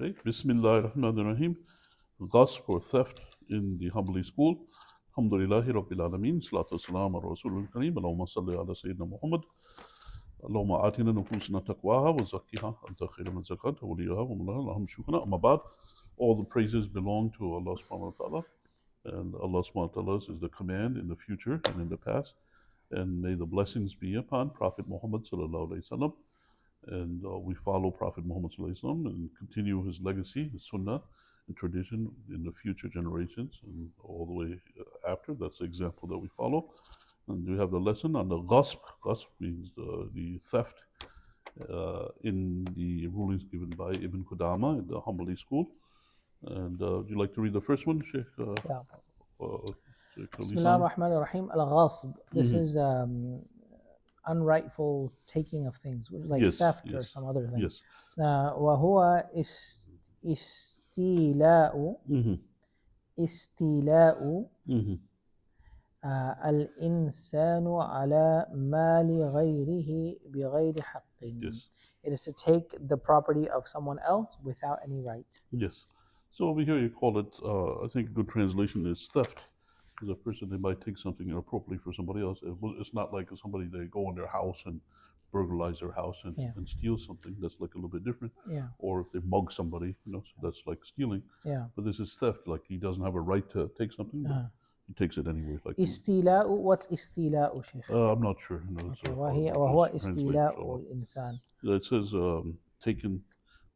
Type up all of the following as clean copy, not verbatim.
Okay. Bismillah ar-Rahman ar-Rahim. Ghasb or theft in the Hanbali school. Alhamdulillahi Rabbil Alameen. Salatu wassalam ala Rasulul Kareem. Allahumma salli ala Sayyidina Muhammad. Allahumma atina nufusana taqwaha wa zakkiha anta khairu man zakkaha wa waliyaha wa mawlaha. Allahumma shukana. Amma ba'd. All the praises belong to Allah subhanahu wa ta'ala. And Allah subhanahu wa ta'ala is the command in the future and in the past. And may the blessings be upon Prophet Muhammad sallallahu alaihi wasallam. And we follow Prophet Muhammad sallallahu alaihi wasallam and continue his legacy, his sunnah and tradition in the future generations and all the way after. That's the example that we follow. And we have the lesson on the ghasb. Ghasb means the theft in the rulings given by Ibn Qudama in the Hanbali school. And would you like to read the first one, Sheikh? Bismillah ar-Rahman ar-Rahim. Al-ghasb. This is unrightful taking of things, like theft or some other thing. Yes. وهو استيلاء الإنسان على مال غيره بغير حق. Yes. It is to take the property of someone else without any right. Yes. So over here you call it, I think a good translation is theft. Because a person, they might take something inappropriately for somebody else. It's not like somebody, they go in their house and burglarize their house and steal something. That's like a little bit different. Yeah. Or if they mug somebody, so that's like stealing. Yeah. But this is theft. Like he doesn't have a right to take something, but he takes it anyway. Like استيلاء. What's استيلاء, Sheikh? I'm not sure. وهو استيلاء الإنسان. It says taking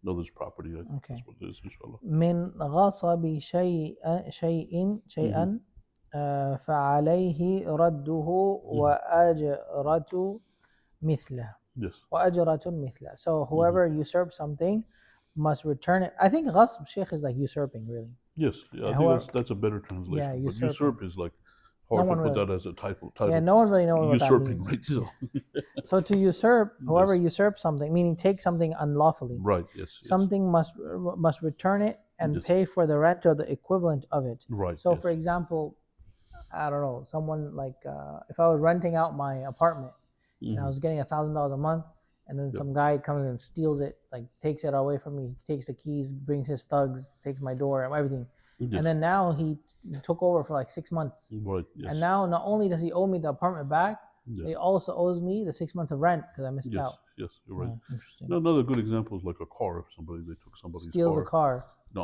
another's property. I think that's what it is, inshallah. من غصب شيئا فعليه رده وأجرة مثله. Yes. وأجرة مثله. So whoever usurps something must return it. I think ghasb, Sheikh, is like usurping, really. Yes, I think that's a better translation. Yeah, usurping. Usurp is like hard to put that as a title. Yeah, no one really knows what usurping, that means. Right? So to usurp, whoever usurps something, meaning take something unlawfully. Right. Yes. Something must return it and pay for the rent or the equivalent of it. Right. So, for example, I don't know, someone like if I was renting out my apartment and I was getting $1,000 a month, and then some guy comes and steals it, like takes it away from me, he takes the keys, brings his thugs, takes my door, everything. Yes. And then now he took over for like 6 months. Right. Yes. And now not only does he owe me the apartment back, he also owes me the 6 months of rent because I missed out. Yes, you're right. Interesting. Another good example is like a car. If they took somebody's steals car. a car. No,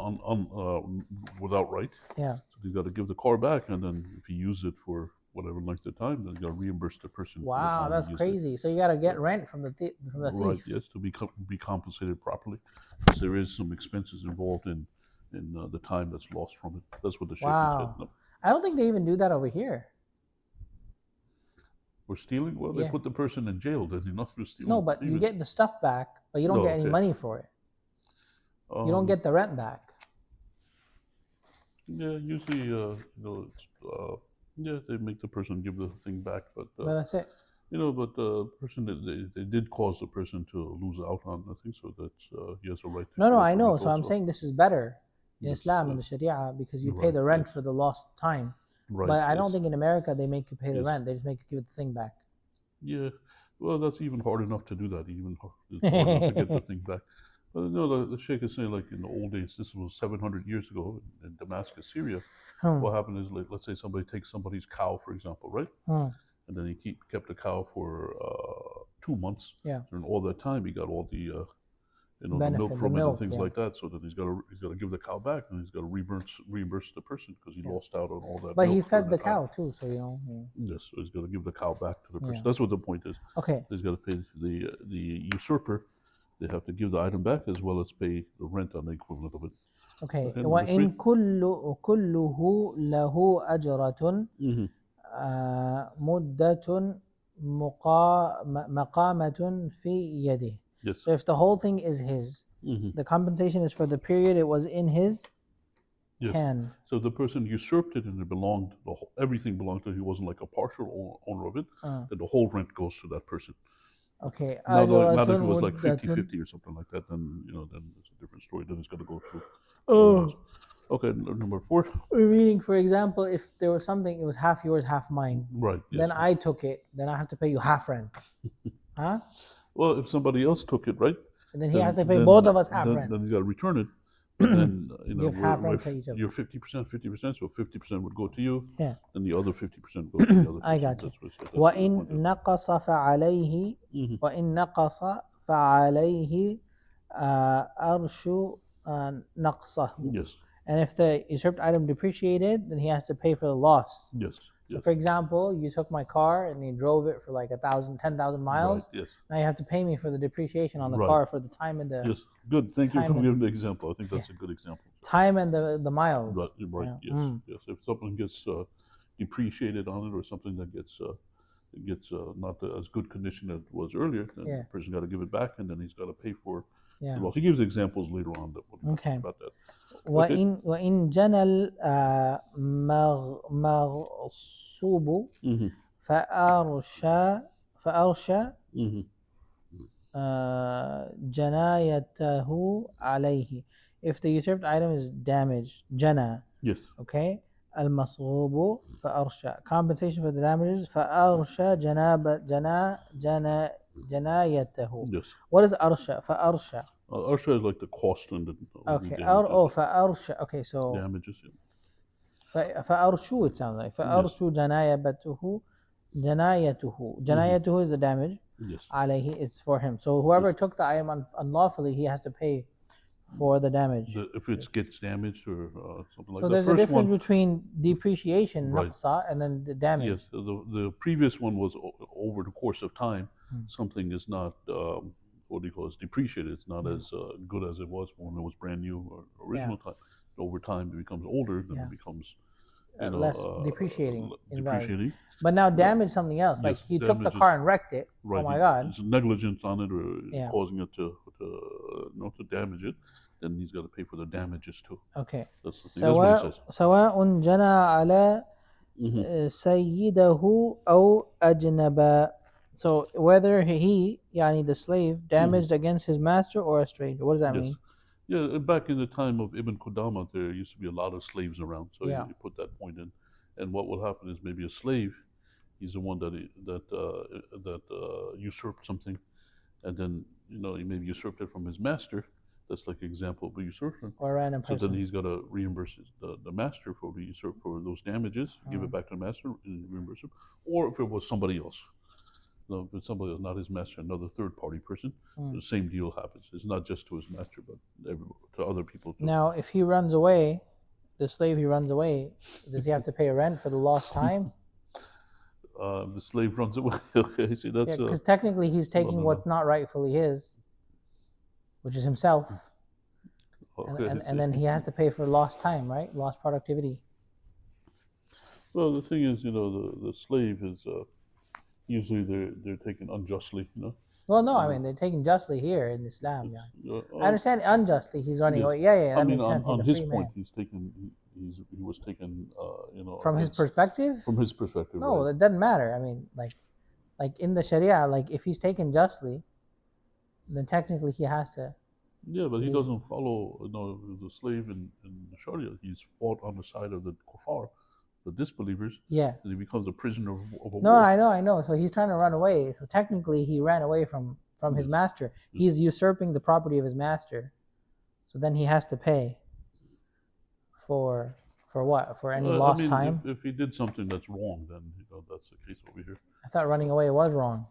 without right. Yeah. So you got to give the car back, and then if he used it for whatever length of time, then you got to reimburse the person. Wow, that's crazy. So you got to get rent from the thief. Right. Yes, to be compensated properly, because there is some expenses involved in the time that's lost from it. That's what the Sheikh said. No. I don't think they even do that over here. For stealing? Well, they put the person in jail, then you're not for stealing. No, but you get the stuff back, but you don't get any money for it. You don't get the rent back. Yeah, usually, they make the person give the thing back, but that's it. But the person they did cause the person to lose out on, I think, so that he has a right to. No, I know. So I'm saying this is better in Islam and the Sharia because you pay the rent for the lost time. Right. But I don't think in America they make you pay the rent. They just make you give the thing back. Yeah, well, that's even hard enough to do that. It's hard enough to get the thing back. But the Sheikh is saying, like in the old days, this was 700 years ago in Damascus, Syria. What happened is, like, let's say somebody takes somebody's cow, for example, right? And then he kept the cow for 2 months. Yeah. And all that time, he got all the the milk from it and things like that. So then he's got to give the cow back, and he's got to reimburse the person because he lost out on all that. But he fed the cow too, so Yes, so he's got to give the cow back to the person. That's what the point is. Okay. He's got to pay the usurper. They have to give the item back as well as pay the rent on the equivalent of it. Okay. وَإِن كُلُّهُ لَهُ أَجْرَةٌ مُدَّةٌ مَقَامَةٌ فِي يَدِهِ. Yes. So if the whole thing is his, the compensation is for the period it was in his hand. So the person usurped it and it belonged, everything belonged to him. He wasn't like a partial owner of it. And the whole rent goes to that person. Okay. Not if it was like 50-50 or something like that, then then it's a different story. Then it's got to go through. Okay, number 4. Meaning, for example, if there was something, it was half yours, half mine. Right. Yes. Then I took it. Then I have to pay you half rent. Huh? Well, if somebody else took it, right? And then he has to pay both of us half rent. Then he's got to return it. And then give half rent to each other. you're 50%, 50%, so 50% would go to you, Yeah. and the other 50% goes to the other person. I got you. That's what it وإن نقص فعليه وإن نقص فعليه أرش نقصه. Yes. And if the usurped item depreciated, then he has to pay for the loss. Yes. So, for example, you took my car and you drove it for like 10,000 miles. Right. Yes. Now you have to pay me for the depreciation on the Right. car for the time and the Yes. Good. Thank you for time and- giving the example. I think that's a good example. time and the miles. Right. Right. Yeah. Yes. Yes. If something gets depreciated on it, or something that gets not as good condition as it was earlier, then the person got to give it back, and then he's got to pay for the loss. He gives examples later on that we'll talk about that. وإن جنى المغصوب فأرشى جنايته عليه. If the usurped item is damaged, جنى. Yes. Okay. المصغوب فأرشى. Compensation for the damages. فأرشى جنايته. Yes. What is أرشى? فأرشى. Arsha is like the cost and the Okay. damages. فأرشى. Okay. So Damages. فأرشو it sounds like. فأرشو جنايته is the damage. Yes. عليه, it's for him. So whoever took the item unlawfully, he has to pay for the damage. If it gets damaged or something like that. So there's a difference between depreciation, naqsa, and then the damage. Yes. The previous one was over the course of time. Something is not what do you call it? It's depreciated. It's not as good as it was when it was brand new or original time. Over time, it becomes older, then it becomes less depreciating. Depreciating. But now damage is something else. Like he took the car and wrecked it. Right. Oh my God. It's negligence on it or causing it to damage it. Then he's got to pay for the damages too. Okay. That's the thing. That's what it says. سواء جنى على سيده أو أجنب. So whether he, yani the slave, damaged against his master or a stranger. What does that mean? Yeah, back in the time of Ibn Qudama, there used to be a lot of slaves around. So you put that point in. And what will happen is maybe a slave, he's the one that usurped something, and then he maybe usurped it from his master. That's like an example of a usurper. Or a random person. So then he's got to reimburse the master for the usurp for those damages, give it back to the master, and reimburse him. Or if it was somebody else, if it's somebody else, not his master, another third-party person, the same deal happens. It's not just to his master, but to other people too. Now, if he runs away, the slave runs away, does he have to pay rent for the lost time? The slave runs away. Okay, see that's because technically he's taking what's not rightfully his, which is himself. Okay, and then he has to pay for lost time, right? Lost productivity. Well, the thing is, the slave is usually they're taken unjustly, Well, no, I mean they're taken justly here in Islam. I understand unjustly he's running away. Yeah, that makes sense. On he's his a free point, man. he was taken, from his perspective. From his perspective. No, right. It doesn't matter. I mean, like in the Sharia, like if he's taken justly, then technically he has to. Yeah, but he doesn't follow. The slave in the Sharia, he's fought on the side of the kuffar, the disbelievers. Yeah. And he becomes a prisoner of a war. I know. So he's trying to run away. So technically, he ran away from his master. He's usurping the property of his master. So then he has to pay. For what? For any lost time? If he did something that's wrong, then that's the case over here. I thought running away was wrong.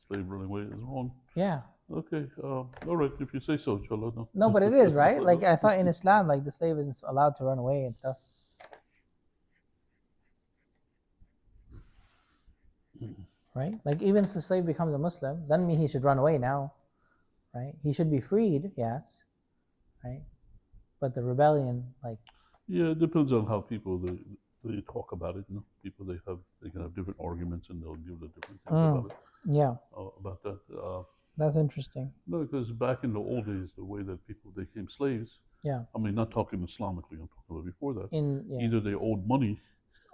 Slave running away is wrong. Yeah. Okay. All right. If you say so, inshallah. No, but it is, right? Like I thought in Islam, like the slave isn't allowed to run away and stuff. Right? Like even if the slave becomes a Muslim, doesn't mean he should run away now. Right? He should be freed, yes. Right? But the rebellion, like. Yeah, it depends on how people they talk about it. People they can have different arguments and they'll give the different things about it. Yeah. About that. That's interesting. No, because back in the old days, the way that people became slaves. Yeah. I mean, not talking Islamically. I'm talking about before that. Yeah. Either they owed money.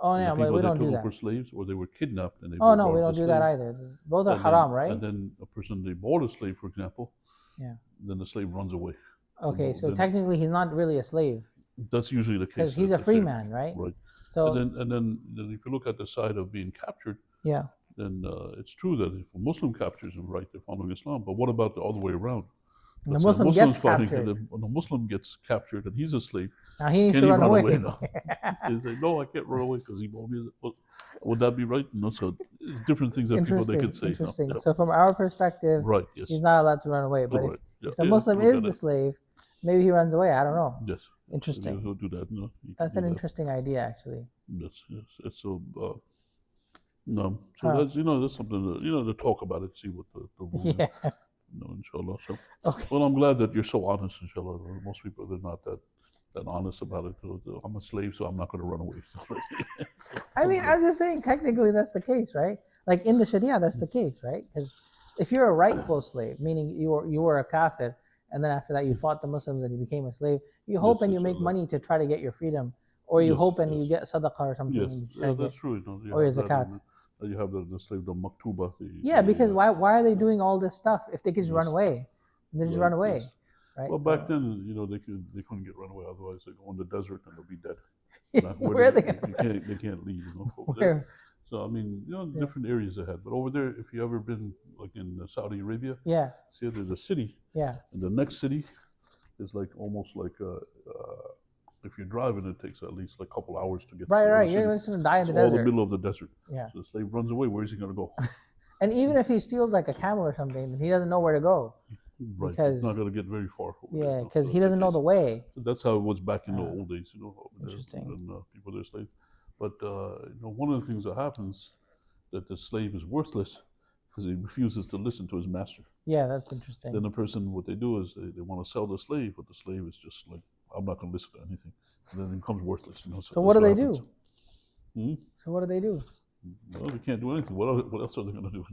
Oh yeah, but we don't do that. Were slaves, or they were kidnapped and they. Oh no, we don't do that either. Both are haram, right? And then a person they bought a slave, for example. Yeah. Then the slave runs away. Okay, so technically he's not really a slave. That's usually the case. Because he's a free man, right? Right. So and then if you look at the side of being captured, yeah, then it's true that if a Muslim captures him, right, they're following Islam. But what about the other way around? And the Let's say a Muslim Muslim's gets fighting, captured. and then when a Muslim gets captured and he's a slave, Now he needs can to he run run away. away now? They say, no, I can't run away because he won't be. Well, would that be right? No, so it's different things that people they could say. Interesting. No? Yeah. So from our perspective, Right, yes. he's not allowed to run away. But Right. if the Muslim look is at the it. slave, maybe he runs away. I don't know. Yes. Interesting. He'll do that. No, he can That's do an that. interesting idea, actually. Yes, yes. It's so no. So that's that's something to talk about it, see what the rules Yeah. are. Inshallah. So Okay. well, I'm glad that you're so honest, inshallah. Most people they're not that honest about it. I'm a slave, so I'm not going to run away. I mean, I'm just saying, technically, that's the case, right? Like in the Sharia, that's the case, right? Because if you're a rightful slave, meaning you were a kafir, and then after that you fought the Muslims and you became a slave, you hope and you make money to try to get your freedom, or you hope and you get sadaqah or something. Yes, And you that's true. Or your zakat. You have the slave, the maktuba. Because why are they doing all this stuff if they could just run away? They just run away, right? Well, back then, they couldn't get run away. Otherwise, they go in the desert and they'll be dead. Where are they going? They can't leave. Where? There. So I mean, different areas they had. But over there, if you ever been like in Saudi Arabia, see, there's a city. Yeah. And the next city is like almost like if you're driving, it takes at least like a couple hours to get. Right. You're just gonna die in the desert. All the middle of the desert. Yeah. So the slave runs away. Where is he gonna go? And even if he steals like a camel or something, he doesn't know where to go. Right. Because he's not gonna get very far. because he doesn't know the way. So that's how it was back in the old days. Interesting. When people are slaves. But one of the things that happens that the slave is worthless because he refuses to listen to his master. Yeah, that's interesting. Then the person, what they do is they want to sell the slave, but the slave is just like, I'm not going to listen to anything. And then it becomes worthless. So what do they do? So what do they do? Well, they can't do anything. What else are they going to do?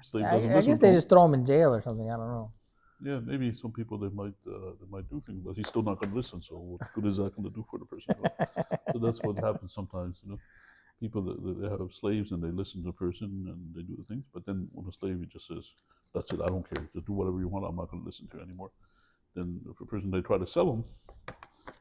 Slave I guess they just throw him in jail or something. I don't know. Yeah, maybe some people they might do things, but he's still not going to listen. So what good is that going to do for the person? So that's what happens sometimes. People they have slaves and they listen to the person and they do the things. But then when a slave he just says, "That's it. I don't care. Just do whatever you want. I'm not going to listen to you anymore." Then if a person they try to sell him,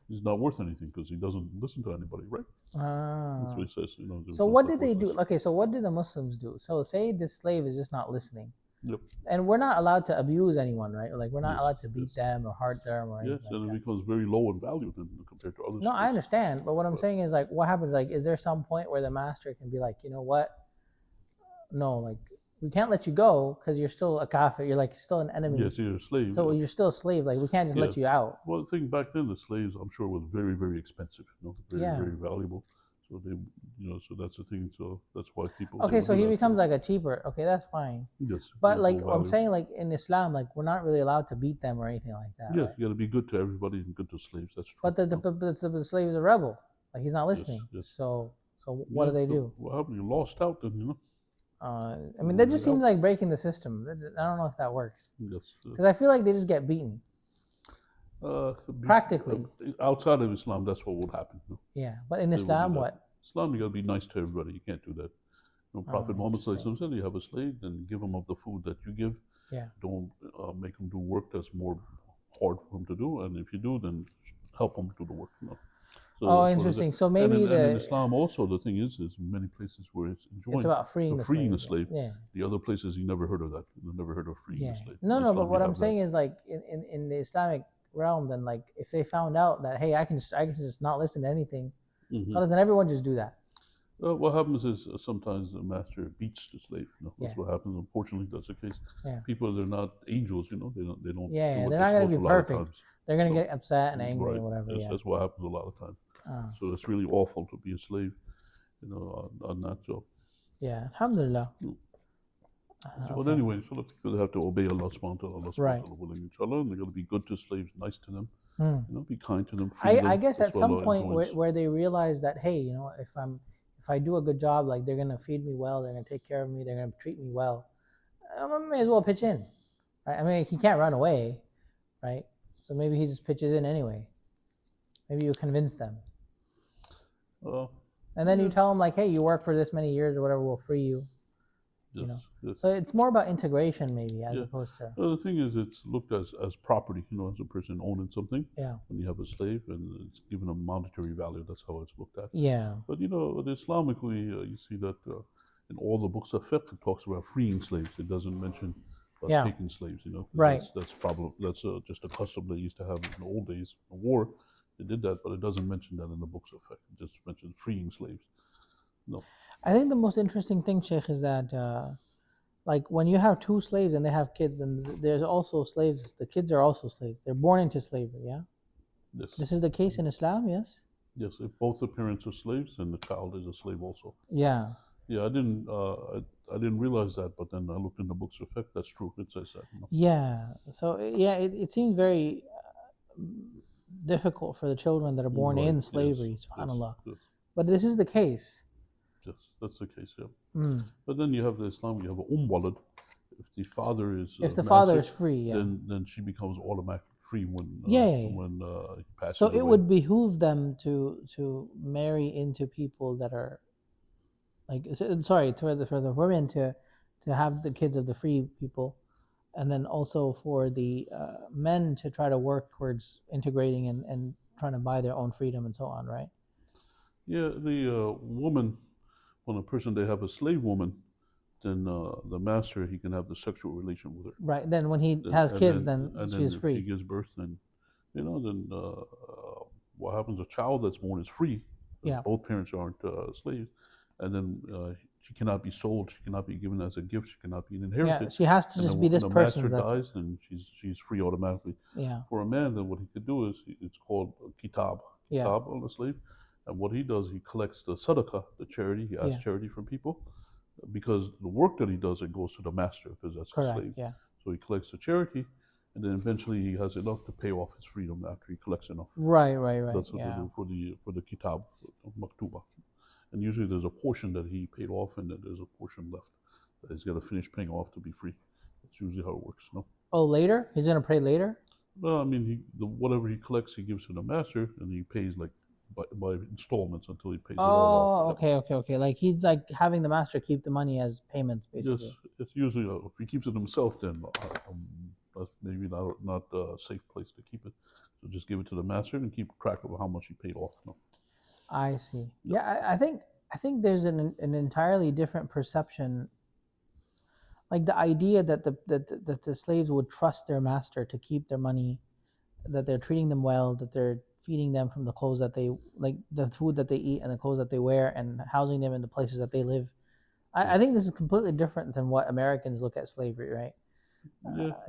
he's not worth anything because he doesn't listen to anybody, right? That's what he says. So what did they do? Okay, so what did the Muslims do? So say this slave is just not listening. Yep. And we're not allowed to abuse anyone, right? Like we're not allowed to beat them or hurt them or anything. Yes, and it becomes very low in value compared to others. No, I understand, but what I'm saying is like, what happens? Like, is there some point where the master can be like, you know what? No, like we can't let you go because you're still a kafir. You're like still an enemy. Yes, you're a slave. So you're still a slave. Like we can't just let you out. Well, the thing back then, the slaves, I'm sure, was very, very expensive. Very valuable. So they, so that's the thing. So that's why people. Okay, so he becomes like a cheaper. Okay, that's fine. Yes. But like I'm saying, like in Islam, like we're not really allowed to beat them or anything like that. Yes, right? you got to be good to everybody and good to slaves. That's true. But the slave is a rebel. Like he's not listening. Yes. So what do they do? What happened? You lost out, then I mean, that just seems like breaking the system. I don't know if that works. Yes. Because I feel like they just get beaten. Practically. Outside of Islam, that's what would happen. Yeah, but in Islam, what? Islam, you got to be nice to everybody. You can't do that. Prophet Muhammad said, you have a slave, then give him of the food that you give. Yeah. Don't make him do work that's more hard for him to do. And if you do, then help him do the work. So interesting. So maybe and in Islam also, the thing is many places where it's enjoying. It's about freeing the slave. Yeah. The other places you never heard of that. You never heard of freeing the slave. No, but what I'm saying is like in the Islamic realm, then like if they found out that hey, I can just not listen to anything, how doesn't everyone just do that? What happens is sometimes the master beats the slave. That's what happens. Unfortunately, that's the case. Yeah. People, they're not angels. They don't. Yeah, they're not going to be perfect. They're going to get upset and angry or whatever. That's what happens a lot of times. So it's really awful to be a slave, on that job. Yeah, alhamdulillah. But anyway, so the people have to obey Allah subhanahu wa ta'ala, right. willing inshallah, and they're going to be good to slaves, nice to them, be kind to them. I guess at some point where they realize that hey, if I do a good job, like they're gonna feed me well, they're gonna take care of me, they're gonna treat me well, I may as well pitch in, right? I mean, he can't run away, right? So maybe he just pitches in anyway. Maybe you convince them, and then you tell them like, hey, you work for this many years or whatever, we'll free you. Yes. So it's more about integration maybe as opposed to. The thing is, it's looked as property, as a person owning something. Yeah. When you have a slave and it's given a monetary value, that's how it's looked at. Yeah. But Islamically, you see that in all the books of fiqh, it talks about freeing slaves. It doesn't mention Yeah. taking slaves. Right. That's probably just a custom they used to have in the old days of war. They did that, but it doesn't mention that in the books of fiqh. It just mentions freeing slaves. No. I think the most interesting thing, Sheikh, is that like when you have two slaves and they have kids, and there's also slaves. The kids are also slaves. They're born into slavery. Yeah. Yes. This is the case in Islam. Yes. Yes. If both the parents are slaves, then the child is a slave also. Yeah. Yeah, I didn't realize that, but then I looked in the books of fiqh. That's true. It says that. Yeah. So yeah, it seems very difficult for the children that are born Right, in yes, slavery. yes, Subhanallah. yes. But this is the case. Yes, that's the case. Yeah. Mm. But then you have the Islam. You have a walad. If the father is If the master, father is free, yeah. then she becomes automatically free when Yeah. he passes So away. it would behoove them to marry into people that are like, sorry, for the women to have the kids of the free people, and then also for the men to try to work towards integrating and trying to buy their own freedom and so on, right? Yeah, the woman, when a person they have a slave woman, then the master he can have the sexual relation with her. Right. Then when he has kids, then she's if free. he gives birth, then what happens? A child that's born is free. Yeah. Both parents aren't slaves, and then she cannot be sold. She cannot be given as a gift. She cannot be inherited. Yeah, she has to just be this person. When the master dies, then she's free automatically. Yeah. For a man, then what he could do is it's called kitab on the slave, and what he does, he collects the sadaqah, the charity. He asks charity from people, because the work that he does, it goes to the master because that's a slave. Yeah. So he collects the charity, and then eventually he has enough to pay off his freedom after he collects enough. Right. That's what they do for the kitab, maktuba. And usually there's a portion that he paid off, and then there's a portion left that he's got to finish paying off to be free. That's usually how it works. No. Oh, later he's gonna pay later. Well, I mean, whatever he collects, he gives to the master, and he pays like by installments until he pays it all off. Okay. Like he's like having the master keep the money as payments, basically. Yes, it's usually if he keeps it himself, then that's maybe not a safe place to keep it. So just give it to the master and keep track of how much he paid off. No. I see. Yeah, I think there's an entirely different perception. Like the idea that the slaves would trust their master to keep their money, that they're treating them well, that they're feeding them from the clothes that they like, the food that they eat and the clothes that they wear, and housing them in the places that they live. I think this is completely different than what Americans look at slavery, right?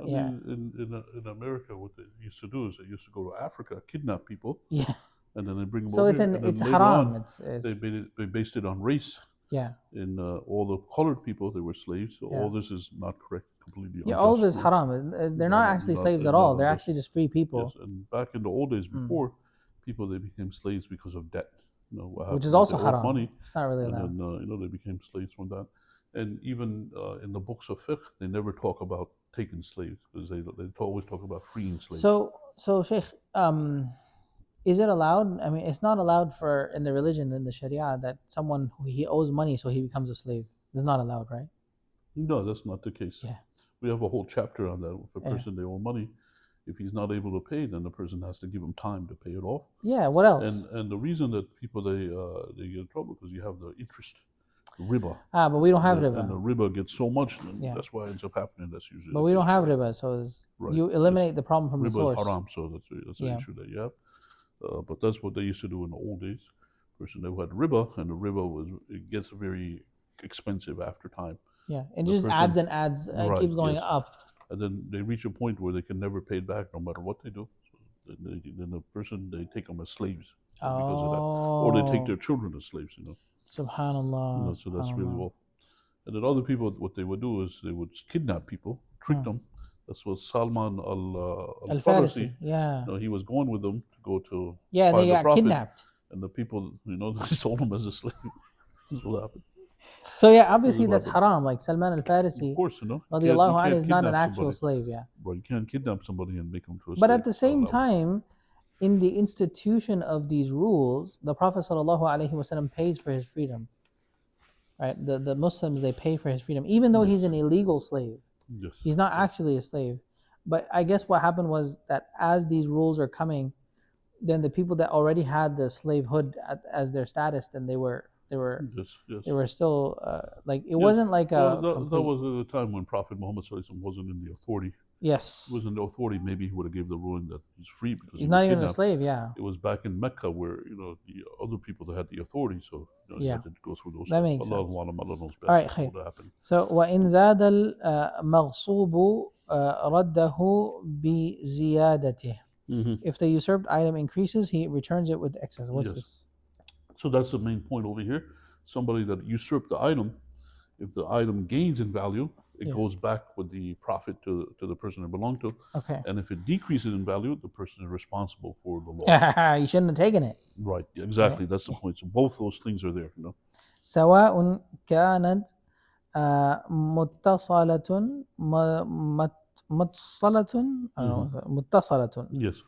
Yeah, in America, what they used to do is they used to go to Africa, kidnap people. Yeah. And then they bring them so over here. It's haram. They based it on race. Yeah. In all the colored people, they were slaves. So all this is not correct, completely unjust. Yeah, all of this haram. They're not actually slaves at all. They're actually just free people. Yes, and back in the old days before, people they became slaves because of debt. Which is also haram. Money, it's not really allowed. And then they became slaves from that. And even in the books of fiqh, they never talk about taking slaves because they always talk about freeing slaves. So Sheikh, is it allowed? I mean, it's not allowed in the religion, in the Sharia, that someone he owes money so he becomes a slave. It's not allowed, right? No, that's not the case. Yeah. We have a whole chapter on that. If a person they owe money, if he's not able to pay, then the person has to give him time to pay it off. Yeah. What else? And the reason that people they get in trouble because you have the interest, riba. But we don't have riba. And the riba gets so much, that's why it ends up happening. That's usually. But we don't have riba, so you eliminate the problem from the source. Riba is haram, so that's the issue that you have. But that's what they used to do in the old days. Person they had riba, and the riba it gets very expensive after time. Yeah, it just adds and adds, and keeps going up. And then they reach a point where they can never pay it back, no matter what they do. So then the person they take them as slaves because of that, or they take their children as slaves. Subhanallah. So that's really awful. And then other people, what they would do is they would kidnap people, trick them. That's what Salman al-Farisi. Yeah. He was going with them to go to. Yeah, they got kidnapped. And the people, they sold him as a slave. That's what happened. So yeah, obviously that's haram. Like Salman al-Farisi, of course, radiallahu anhu, is not an actual slave. Yeah. But you can't kidnap somebody and make them to a slave. But at the same time, in the institution of these rules, the Prophet ﷺ pays for his freedom. Right? The Muslims, they pay for his freedom, even though he's an illegal slave. Yes. He's not actually a slave. But I guess what happened was that as these rules are coming, then the people that already had the slavehood as their status, then they're they were still like it Yes. wasn't like Well, a that complete. was at a time when Prophet Muhammad Sallallahu Alaihi Wasallam wasn't in the authority. Yes, Was in the authority, maybe he would have gave the ruling that he's free because he's he was not even a kidnapped. slave. Yeah, It was back in Mecca where the other people that had the authority, so you yeah, had to go through those that steps. makes sense. Allah knows best All right, what خير. would happen. So وإن زاد المغصوب رده بزيادته. If the usurped item increases, he returns it with excess. What's Yes. this? So that's the main point over here. Somebody that usurped the item, if the item gains in value, it Yeah. goes back with the profit to the person it belonged to. Okay. And if it decreases in value, the person is responsible for the loss. You shouldn't have taken it. Right, exactly. Right. That's the point. So both those things are there. سواء كانت متصلة متصلة I don't know, متصلة Yes.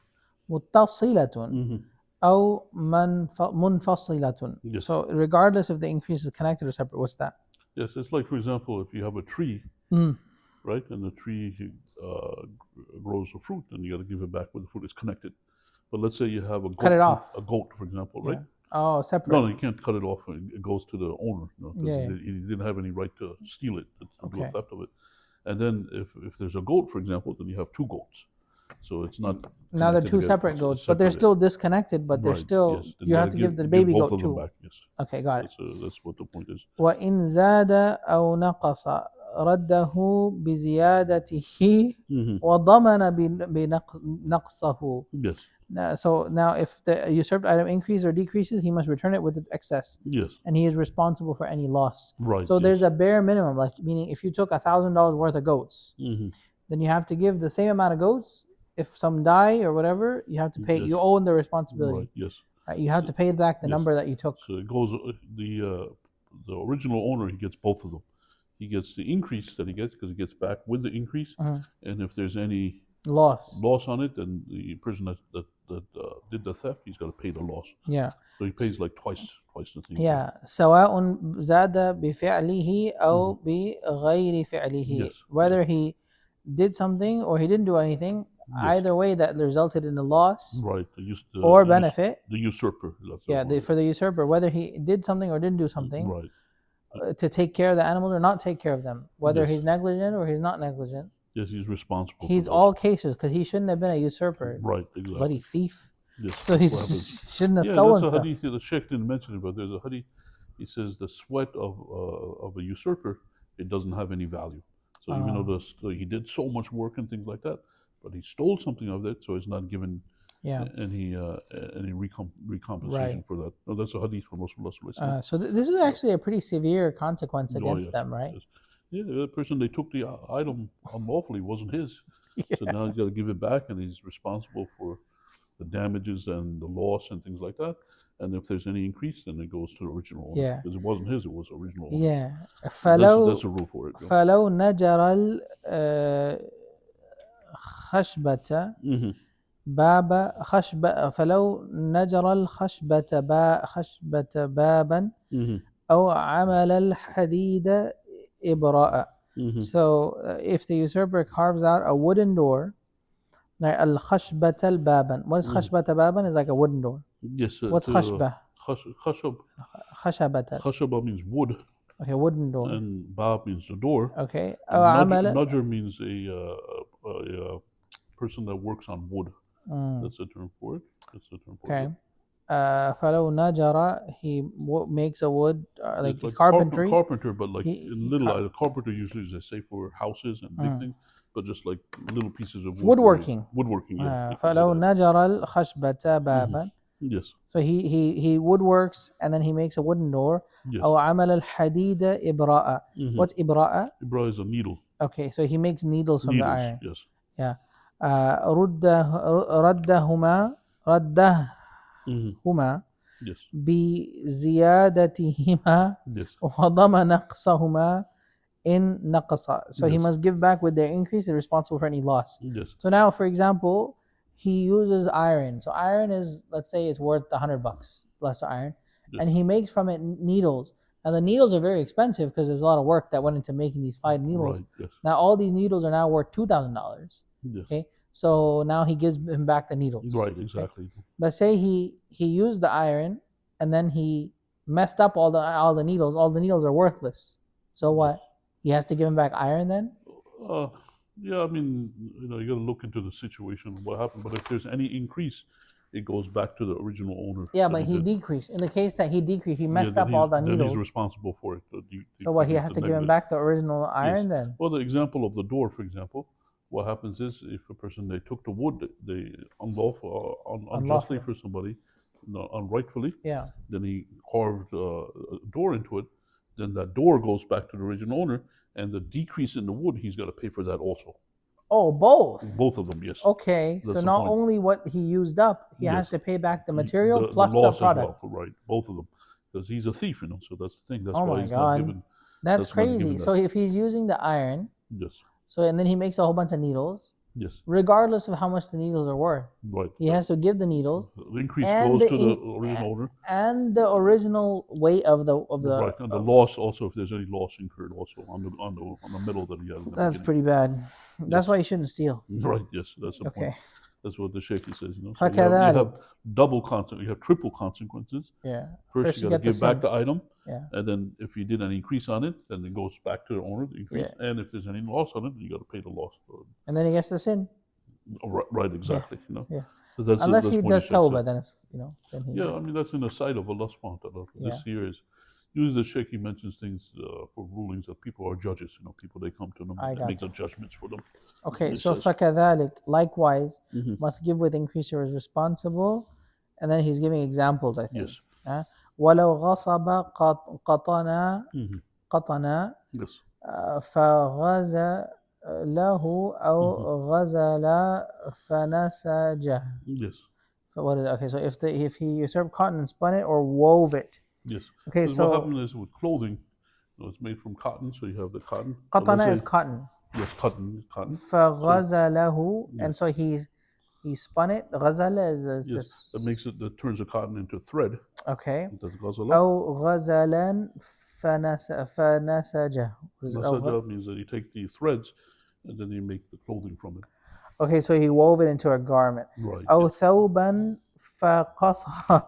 متصلة أو منفصلة. Yes. So regardless if the increase is connected or separate, what's that? Yes, it's like, for example, if you have a tree, right, and the tree grows a fruit, and you got to give it back when the fruit is connected. But let's say you have a goat, Cut it off. a goat, for example, right? Oh, separate. No, you can't cut it off. It goes to the owner. Yeah. He didn't have any right to steal it, to do Okay. a theft of it. And then if there's a goat, for example, then you have two goats. So it's not. Now they're two together. separate goats, It's but they're separated. still disconnected. But they're Right, still. yes. Then You have to give the baby both goat of them too. back. Yes. Okay, got it. That's what the point is. وإن زاد أو نقص رده بزيادته وضمن بنقصه. Yes. So now if the usurped item increases or decreases, he must return it with its excess. Yes. And he is responsible for any loss. Right. So there's a bare minimum, like meaning if you took $1,000 worth of goats, then you have to give the same amount of goats. If some die or whatever, you have to pay. Yes. You own the responsibility. Right. Yes. Right? You have to pay back the number that you took. So it goes the original owner, he gets both of them. He gets the increase that he gets because he gets back with the increase, and if there's any loss on it, then the person that did the theft, he's got to pay the loss. Yeah. So he pays like twice the thing. Yeah. سواء زاد بفعله أو بغير فعله. Yes. Whether he did something or he didn't do anything, either way that resulted in a loss, right, or benefit. The usurper. For the usurper, whether he did something or didn't do something, right, to take care of the animals or not take care of them, whether Yes. he's negligent or he's not negligent. Yes, he's responsible. He's all cases because he shouldn't have been a usurper. Right, exactly. Bloody thief. Yes. So he shouldn't have stolen that's a stuff. hadith. The Sheikh didn't mention it, but there's a hadith. He says the sweat of a usurper, it doesn't have any value. So even though he did so much work and things like that, but he stole something of it, so it's not given any recompensation for that. No, that's a hadith from Rasulullah. So this is actually a pretty severe consequence against them, right? Yes. Yeah, the person they took the item unlawfully wasn't his. So now he's got to give it back, and he's responsible for the damages and the loss and things like that. And if there's any increase, then it goes to the original owner. Yeah. Because it wasn't his, it was original owner. Yeah. That's a rule for it. فلو نجر الخشبة باب خشبة فلو نجر الخشبة بابا أو عمل الحديد إبراء. So if the usurper carves out a wooden door, الخشبة البابا. What is خشبة بابا? Is like a wooden door. Yes. What's خشبة? خشبة means wood. Okay, wooden door. And bab means the door. Okay. Najr means a person that works on wood. That's the term for it. Okay. فلو نجر, he makes a wood, like carpentry. Carpenter, but like in little. A carpenter usually is, they say, for houses and big things, but just like little pieces of wood. Woodworking. Yeah. فلو نجر الخشبة بابا. Yes. So he woodworks and then he makes a wooden door. Yes. أو عمل الحديد إبراء. What's إبراء? Ibra is a needle. Okay, so he makes needles from the iron. Yes. Yeah. ردهما Yes. بزيادتهما Yes. وضمن نقصهما إن نقص. So he must give back with their increase, and responsible for any loss. Yes. So now, for example, he uses iron. So iron is, let's say, it's worth $100 plus iron, and he makes from it needles. Now the needles are very expensive because there's a lot of work that went into making these fine needles. Right. Yes. Now all these needles are now worth $2,000. Yes. Okay, so now he gives him back the needles. Right. Exactly. Okay? But say he used the iron and then he messed up all the needles. All the needles are worthless. So what? He has to give him back iron then? Yeah, I mean, you got to look into the situation, what happened. But if there's any increase, it goes back to the original owner. Yeah, but he decreased. In the case that he decreased, he messed up then all the then he's needles. responsible for it. So what? He has to give him back the original iron then? Well, the example of the door, for example, what happens is if a person, they took the wood, they unjustly for somebody, unrightfully, Yeah. then he carved a door into it, then that door goes back to the original owner, and the decrease in the wood, he's got to pay for that also. Oh, both? Both of them, yes. Okay, That's so the not point. only what he used up, he has Yes. to pay back the material plus the the loss product. as well, right? Both of them, because he's a thief, so that's the thing. That's Oh why my he's God. not given. That's not given crazy. that. So if he's using the iron, Yes, so and then he makes a whole bunch of needles, yes, regardless of how much the needles are worth, right. he has to give the needles The increase and goes to the original owner, and the original weight of the right, and the loss also, if there's any loss incurred also on the middle that he has. That's pretty bad. That's why you shouldn't steal. Right. Yes, that's the point. Okay. That's what the Shaykh says. So you فكذلك. have double consequences. You have triple consequences. Yeah. First you got to give back the item. Yeah. And then if you did an increase on it, then it goes back to the owner, the increase. Yeah. And if there's any loss on it, you got to pay the loss. And then he gets the sin. Right, exactly. Yeah. So unless he does tawbah, then it's then he. Yeah, I mean that's in the sight of Allah subhanahu wa ta'ala. This here is usually the Shaykh, he mentions things for rulings that people are judges. People, they come to them and make the judgments for them. Okay, so فَكَذَلِكَ, likewise, must give with increase or is responsible, and then he's giving examples, I think. Yes. وَلَوْ غَصَبَ قَطَنَا Yes. فَغَزَ له أو غزل فنسجه. Yes. So what is it? Okay, so if he usurped cotton and spun it or wove it. Yes. Okay, so what happens is with clothing, it's made from cotton, so you have the cotton. Qatana is cotton. Yes, cotton. فغزله, and so he spun it. Ghazala is yes, that turns the cotton into thread. Okay. That's ghazala. أو غزلا فنسجه. Nasaja means that you take the threads and then you make the clothing from it. Okay, so he wove it into a garment. Right. أو ثوبا فقصه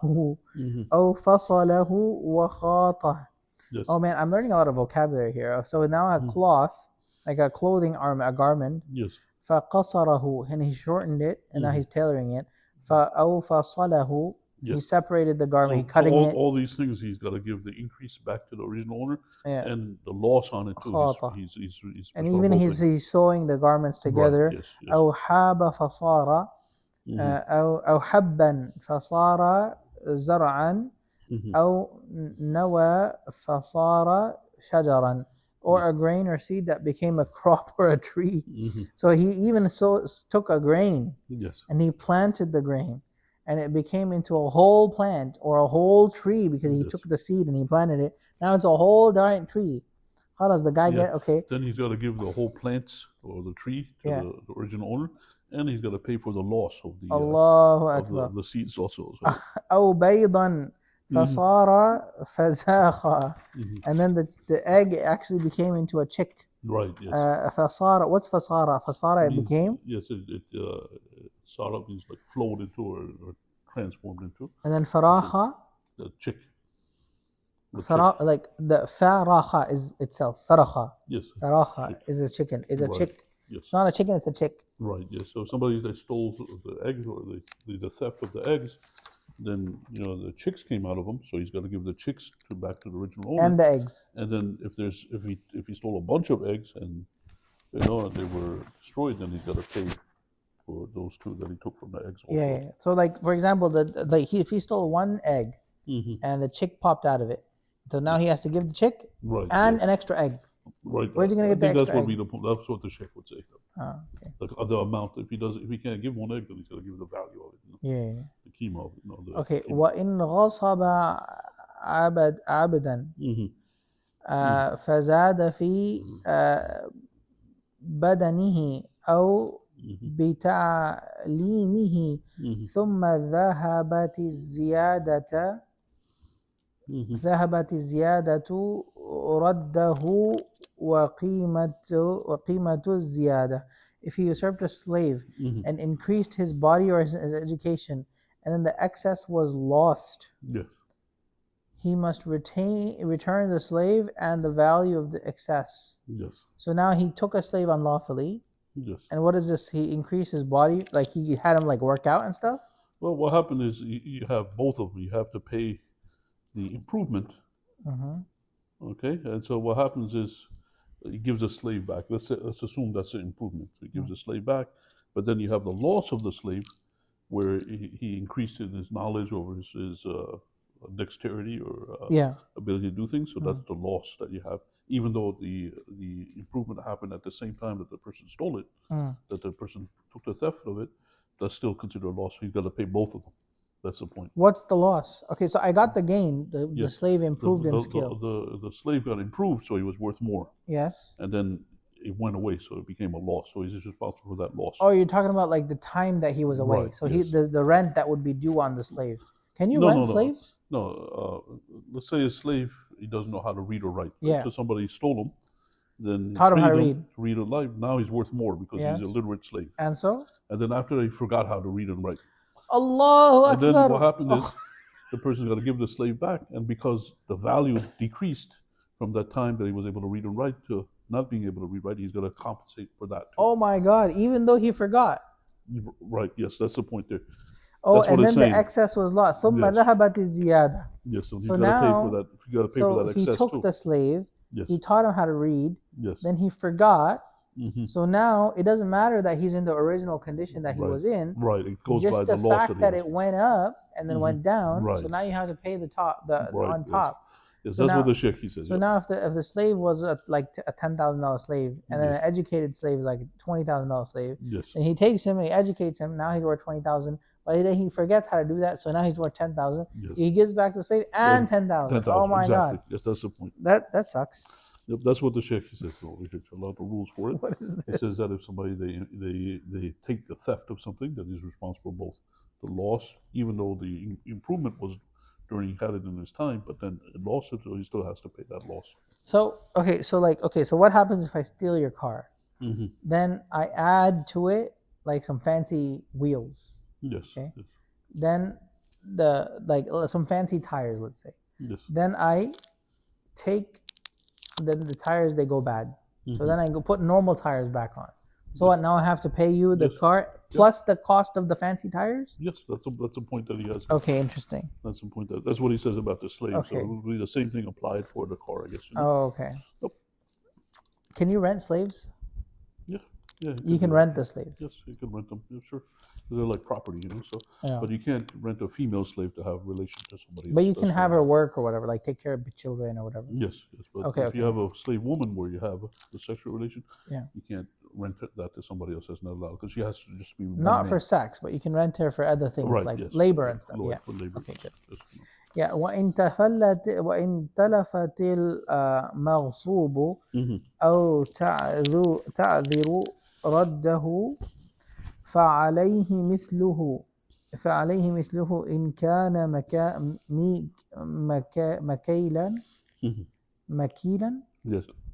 أو فصله وخاطه. Yes. Oh man, I'm learning a lot of vocabulary here. So now a cloth, like a clothing arm, a garment. Yes. فقصره, and he shortened it, and now he's tailoring it. أو فصله, he separated the garment, he cutting it. All these things, he's got to give the increase back to the original owner, and the loss on it too. He's and even he's sewing the garments together. Right. Yes. أو حاب فصار أو حبا فصار زرعا أو نوى فصار شجرا, or a grain or seed that became a crop or a tree. So he even took a grain, and he planted the grain, and it became into a whole plant or a whole tree because he took the seed and he planted it. Now it's a whole giant tree. How does the guy get? Okay. Then he's got to give the whole plants or the tree to the original owner, and he's got to pay for the loss of the seeds also. أو بيضا فصار فزاخا, and then the egg actually became into a chick. Right. Yes. فصار, what's فصار? فصار, it became. Yes, it sara means like flowed into or transformed into. And then faraha, the chick. Like the faraha is itself. Faraha. Yes. Faraha is a chicken. It's a chick. Yes. It's not a chicken, it's a chick. Right. Yes. So if somebody that stole the eggs or the theft of the eggs, then the chicks came out of them, so he's got to give the chicks back to the original owner. And the eggs. And then if he stole a bunch of eggs and they were destroyed, then he's got to pay for those two that he took from the eggs. Also. Yeah. So like for example, if he stole one egg and the chick popped out of it, so now he has to give the chick and an extra egg. Right. Where's he gonna get the extra egg? That's what the Sheikh would say. Okay. Like the amount. If he can't give one egg, then he's got to give the value of it. Yeah. The kima of it. Okay. وإن غصب عبدا فزاد في بدنه أو بتعليمه ثم ذهبت الزيادة رده وقيمة الزيادة. If he usurped a slave and increased his body or his education, and then the excess was lost. Yes. he must return the slave and the value of the excess. Yes. So now he took a slave unlawfully. Yes. And what is this? He increased his body, like he had him like work out and stuff? Well, what happened is you have both of them. You have to pay the improvement. Okay, and so what happens is he gives the slave back. Let's assume that's an improvement. He gives the slave back, but then you have the loss of the slave, where he increased in his knowledge over his dexterity or ability to do things. So that's the loss that you have, even though the improvement happened at the same time that the person stole it, that the person took the theft of it. That's still considered a loss. So you've got to pay both of them. That's the point. What's the loss? Okay, so I got the gain. The slave improved in skill. The slave got improved, so he was worth more. Yes. And then it went away, so it became a loss. So he's responsible for that loss. Oh, you're talking about like the time that he was away. Right, so the rent that would be due on the slave. Can you rent slaves? No. Let's say a slave, he doesn't know how to read or write. Yeah. So somebody stole him, then taught him how to read or write. Now he's worth more because he's a literate slave. And so? And then after he forgot how to read and write. Allahu Akbar. And then what happened is the person's got to give the slave back, and because the value decreased from that time that he was able to read and write to not being able to read and write, he's got to compensate for that too. Oh my God! Even though he forgot. Right. Yes, that's the point there. Oh, and then the excess was lost. ثم ذهبت الزيادة. Yes, so he's got to pay for that. You got to pay for that excess too. So he took the slave. Yes. He taught him how to read. Yes. Then he forgot. So now it doesn't matter that he's in the original condition that he was in. Right. It goes just by the the loss fact that it went up and then went down. Right. So now you have to pay the on top. Yes, that's what the sheikh says. So now if the slave was like a $10,000 slave, and then an educated slave is like a $20,000 slave, and he takes him and he educates him, now he's worth $20,000. But then he forgets how to do that, so now he's worth $10,000. He gives back the slave and $10,000. Oh my God! Yes, that's the point. That sucks. Yep, that's what the sheikh says. No, we should a lot of rules for it. What is this? It says that if somebody they take the theft of something, that he's responsible for both the loss, even though the improvement was during he had it in his time, but then it lost it, so he still has to pay that loss. So so what happens if I steal your car? Then I add to it like some fancy wheels. Yes. Okay. Yes. Then some fancy tires, let's say. Yes. Then I take the tires, they go bad. So then I go put normal tires back on. So what, now I have to pay you the car plus the cost of the fancy tires? Yes, that's a point that he has. Okay, interesting. That's the point that's what he says about the slave. Okay. So it would be the same thing applied for the car, I guess. Oh, okay. Yep. Can you rent slaves? Yeah. You can rent the slaves. Yes, you can rent them. Yeah, sure. They're like property, So, yeah. But you can't rent a female slave to have relation to somebody else. But you can have her work or whatever, like take care of children or whatever. Yes. But if you have a slave woman where you have a sexual relation, you can't rent that to somebody else. That's not allowed because she has to just be not for sex, but you can rent her for other things like labor and stuff. Yeah. For labor. Okay, good. Yeah. وإن تلفت المغصوب أو تعذر رده فعليه مثله إن كان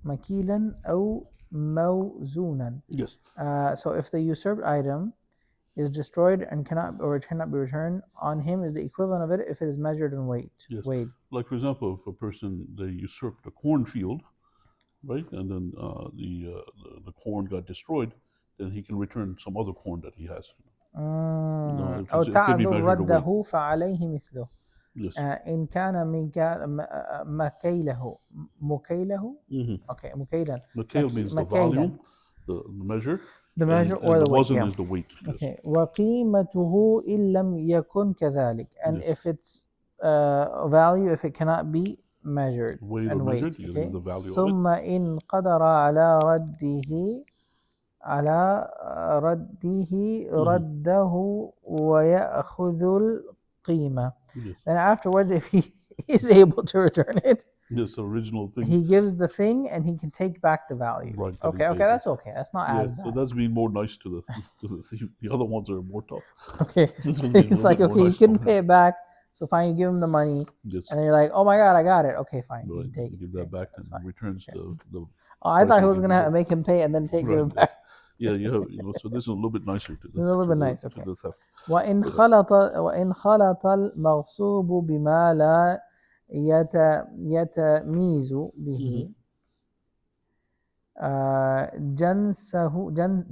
مكيلا أو موزونا. Yes. So if the usurped item is destroyed and cannot be returned, on him is the equivalent of it if it is measured in weight. Yes. Weighed. Like for example, if a person they usurped a cornfield, right, and then the corn got destroyed, then he can return some other corn that he has. أو تعذر رده فعليه مثله. Yes. إن كان مكيله. Okay, مكيلا. Makail means the volume, the measure. The measure or the the weight. Wazn is the weight. Yes. Okay. وقيمته إن لم يكن كذلك. And if it's value, if it cannot be measured weight and or weight. measured, Okay. the value ثم of it. إن قدر على رده ويأخذ القيمة. Yes. Then afterwards, if he is able to return it, Yes, original thing. he gives the thing and he can take back the value. Right. Okay, that's okay. That's not as bad. So that's being more nice to the thief. The other ones are more tough. Okay. It's like, okay, you couldn't pay it back, so fine, you give him the money. Yes. And then you're like, oh my God, I got it. Okay, fine. Right. You take it. Give that back and returns the Oh, I thought he was going to make him pay and then take it back. Yeah, so this is a little bit nicer to the, a little bit nice, to the theft. وإن خلط المغصوب بما لا يتميز به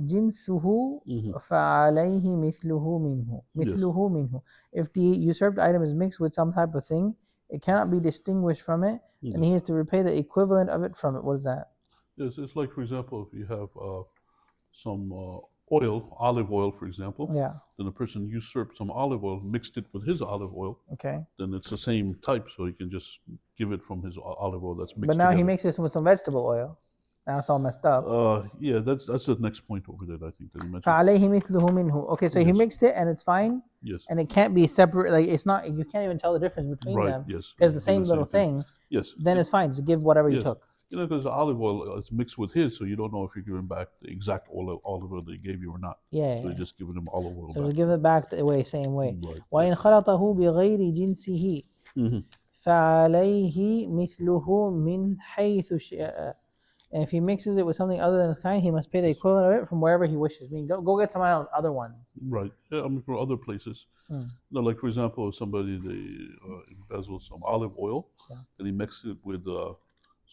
جنسه فعليه مثله منه. If the usurped item is mixed with some type of thing, it cannot be distinguished from it, and he has to repay the equivalent of it from it. What is that? Yes, it's like, for example, if you have some oil, olive oil, for example, Yeah. then a person usurped some olive oil, mixed it with his olive oil, Okay. then it's the same type, so he can just give it from his olive oil that's mixed But now together. he mixes it with some vegetable oil. Now it's all messed up. Yeah, that's the next point over there, I think, that you mentioned. فعليه مثله منه. Okay, so he Yes. mixed it and it's fine. Yes. And it can't be separate. Like it's not. You can't even tell the difference between Right. them. Yes. Because the They're same little thing. Yes. Then it's fine. Just give whatever you Yes. took. You know, because the olive oil is mixed with his, so you don't know if you're giving back the exact olive oil that he gave you or not. Yeah. So you're just giving him olive oil So back. just give it back the way, same way. Right. وإن خلطه بغير جنسه فعليه مثله من حيث and if he mixes it with something other than his kind, he must pay the equivalent of it from wherever he wishes. I mean, go get some other ones. Right. Yeah, I mean, for other places. You know, like, for example, if somebody, they embezzled some olive oil, and he mixed it with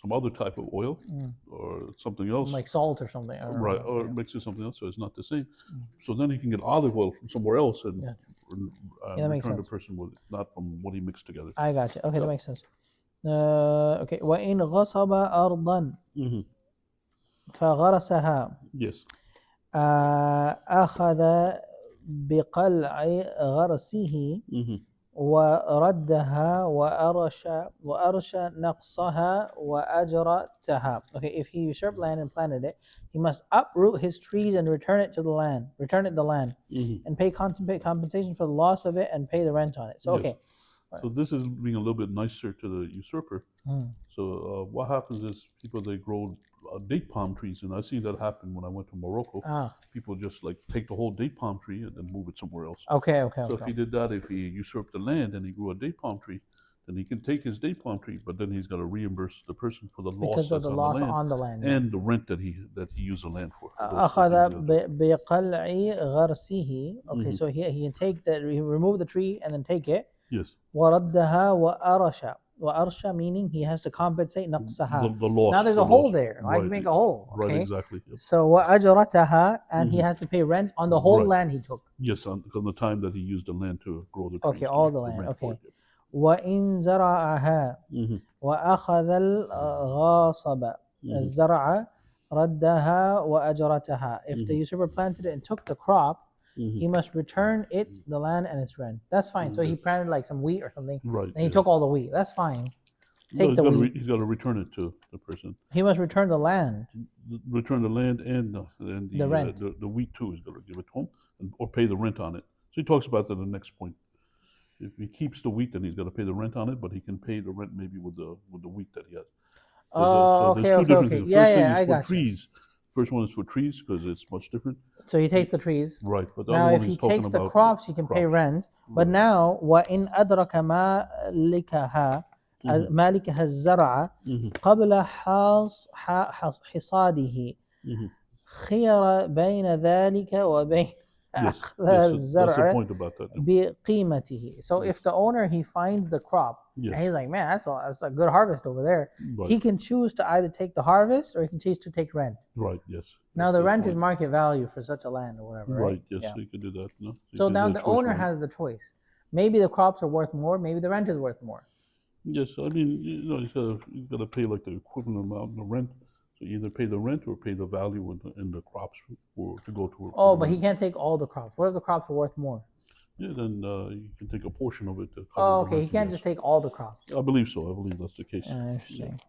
some other type of oil or something else. Like salt or something. Right, or mix it with something else, so it's not the same. So then he can get olive oil from somewhere else and return the person with it, not from what he mixed together. I got you. Okay, that makes sense. Okay. وإن غصب أرضا فغرسها. Yes. أخذ بقلع غرسه وردها وأرش نقصها وأجرتها. Okay, if he usurped land and planted it, he must uproot his trees and return it to the land, and pay compensation for the loss of it and pay the rent on it. So okay. So this is being a little bit nicer to the usurper. So what happens is people, they grow date palm trees, and I seen that happen when I went to Morocco. People just like take the whole date palm tree and then move it somewhere else. Okay. So if he did that, if he usurped the land and he grew a date palm tree, then he can take his date palm tree, but then he's got to reimburse the person for the loss because of the loss on the land and the rent that he used the land for. أخذ بقلع غرسه. Okay, so he can take that, he remove the tree and then take it. Yes. وردها وأرش meaning he has to compensate نقصها. The loss. Now there's a hole there. Why make a hole? Okay? Right, exactly. Yep. So وأجرتها, and he has to pay rent on the whole land he took. Yes, on the time that he used the land to grow the trees. Okay, all the land. Okay. وإن زرعها وأخذ الغاصب الزرع ردها وأجرتها. If the usurper planted it and took the crop, he must return it, the land, and its rent. That's fine. So he planted like some wheat or something, and he took all the wheat. That's fine. Take the wheat. He's got to return it to the person. He must return the land. Return the land and the rent. The wheat too. He's got to give it to him, or pay the rent on it. So he talks about that in the next point. If he keeps the wheat, then he's got to pay the rent on it, but he can pay the rent maybe with the wheat that he has. So okay. Yeah, I got trees. First one is for trees because it's much different. So he takes the trees. Right. But now if he takes the crops, he can pay rent. But now وإن أدرك مالكها الزرع قبل حصاده خير بين ذلك وبين أخذ الزرع بقيمته. So if the owner, he finds the crop and he's like, man, that's a good harvest over there, he can choose to either take the harvest or he can choose to take rent. Right. Yes. Now the rent is market value for such a land or whatever, right? Yes, so you can do that. No? So now the owner has the choice. Maybe the crops are worth more, maybe the rent is worth more. Yes, I mean, he's got to pay like the equivalent amount of the rent. So either pay the rent or pay the value in the crops to go to. But he can't take all the crops. What if the crops are worth more? Yeah, then you can take a portion of it to cover okay. He can't just take all the crops. I believe so. I believe that's the case. Interesting.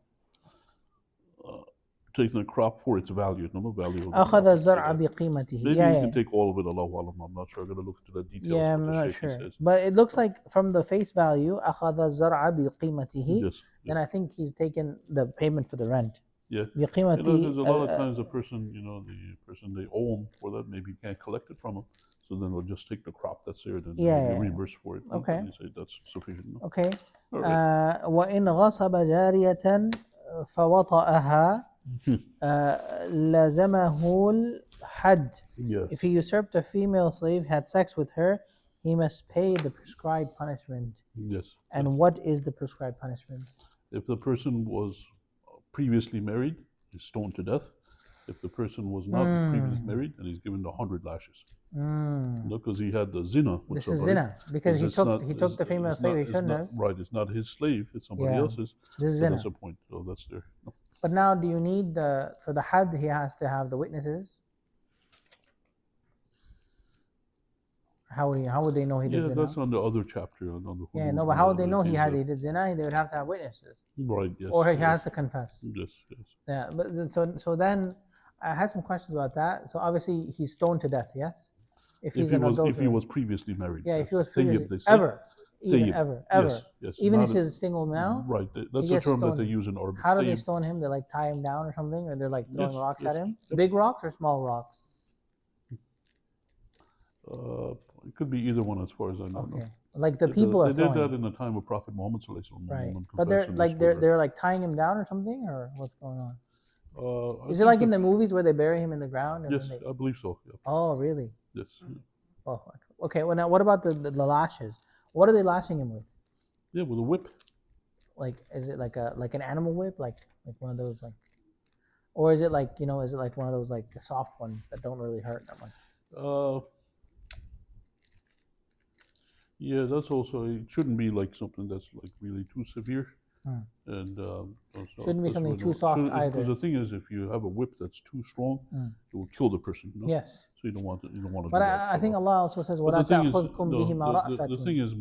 Taking the crop for its value, no value. أخذ الزرع بقيمته. Maybe you can take all of it. Allahu Alam. I'm not sure. I got to look into the details. Yeah, I'm not sure. But it looks like from the face value, أخذ الزرع بقيمته. Yes. Then I think he's taken the payment for the rent. Yeah. بقيمته. There's a lot of times the person they owe him for that, maybe you can't collect it from him. So then they'll just take the crop that's there and reimburse for it. Okay. And you say that's sufficient. No? Okay. وإن غصب جارية فوطأها لزمه الحد. Yeah. If he usurped a female slave, had sex with her, he must pay the prescribed punishment. Yes. And what is the prescribed punishment? If the person was previously married, he's stoned to death. If the person was not previously married, and he's given 100 lashes. Because he had the zina. This is zina because he took the female slave. He shouldn't have. Right, it's not his slave; it's somebody else's. This is so zina. That's the point. So that's there. No. But now, do you need for the had? He has to have the witnesses. How would they know he did zina? Yeah, that's on the other chapter. Yeah, no, but how would they know he did zina? They would have to have witnesses. Right. Yes. Or he has to confess. Yes. Yes. Yeah, but so then I had some questions about that. So obviously he's stoned to death. Yes. If he was previously married. Yeah, if he was previously ever. Ever. Yes. Even if he's single now. Right. That's the term that they use in Arabic. How do they stone him? They like tie him down or something, or they're like throwing rocks at him. Big rocks or small rocks? It could be either one, as far as I know. Okay. Like the people are throwing. They did that in the time of Prophet Muhammad. Right. But they're like tying him down or something, or what's going on? Is it like in the movies where they bury him in the ground? And yes, I believe so. Yeah. Oh, really? Yes. Oh, okay. Well, now what about the lashes? What are they lashing him with? Yeah, with a whip. Like, is it like an animal whip, like one of those or is it like is it like one of those like soft ones that don't really hurt that much? Yeah, that's also, it shouldn't be like something that's like really too severe. And shouldn't be something too soft either. Because the thing is, if you have a whip that's too strong, it will kill the person. Yes. So you don't want to. But I think Allah also says, "Wala ta'khudhkum bihima ra'fatun." The thing is,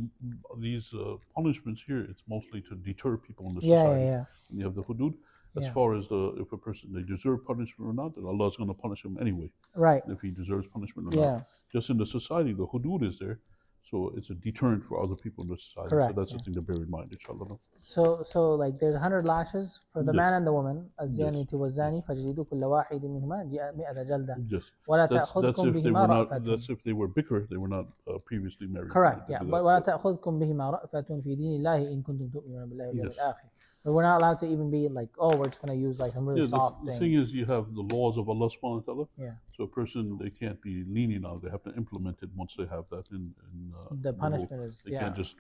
these punishments here, it's mostly to deter people in the society. Yeah. And you have the hudud. As far as if a person they deserve punishment or not, then Allah is going to punish him anyway. Right. If he deserves punishment or not. Just in the society, the hudud is there. So it's a deterrent for other people in the society. Correct. So that's the thing to bear in mind, inshallah. So like there's 100 lashes for the man and the woman. الزانية والزاني فاجلدوا كل واحد منهما 100 جلدة. Yes. ولا تأخذكم بهما رأفة. That's if they were bikr, they were not previously married. Correct. Yeah. But ولا تأخذكم بهما رأفة في دين الله إن كنتم تؤمنون بالله واليوم الآخر. But we're not allowed to even be like, oh, we're just going to use like some really soft thing. The thing is, you have the laws of Allah subhanahu wa ta'ala. Yeah. So a person, they can't be lenient on it. They have to implement it once they have that in the punishment is, they can't just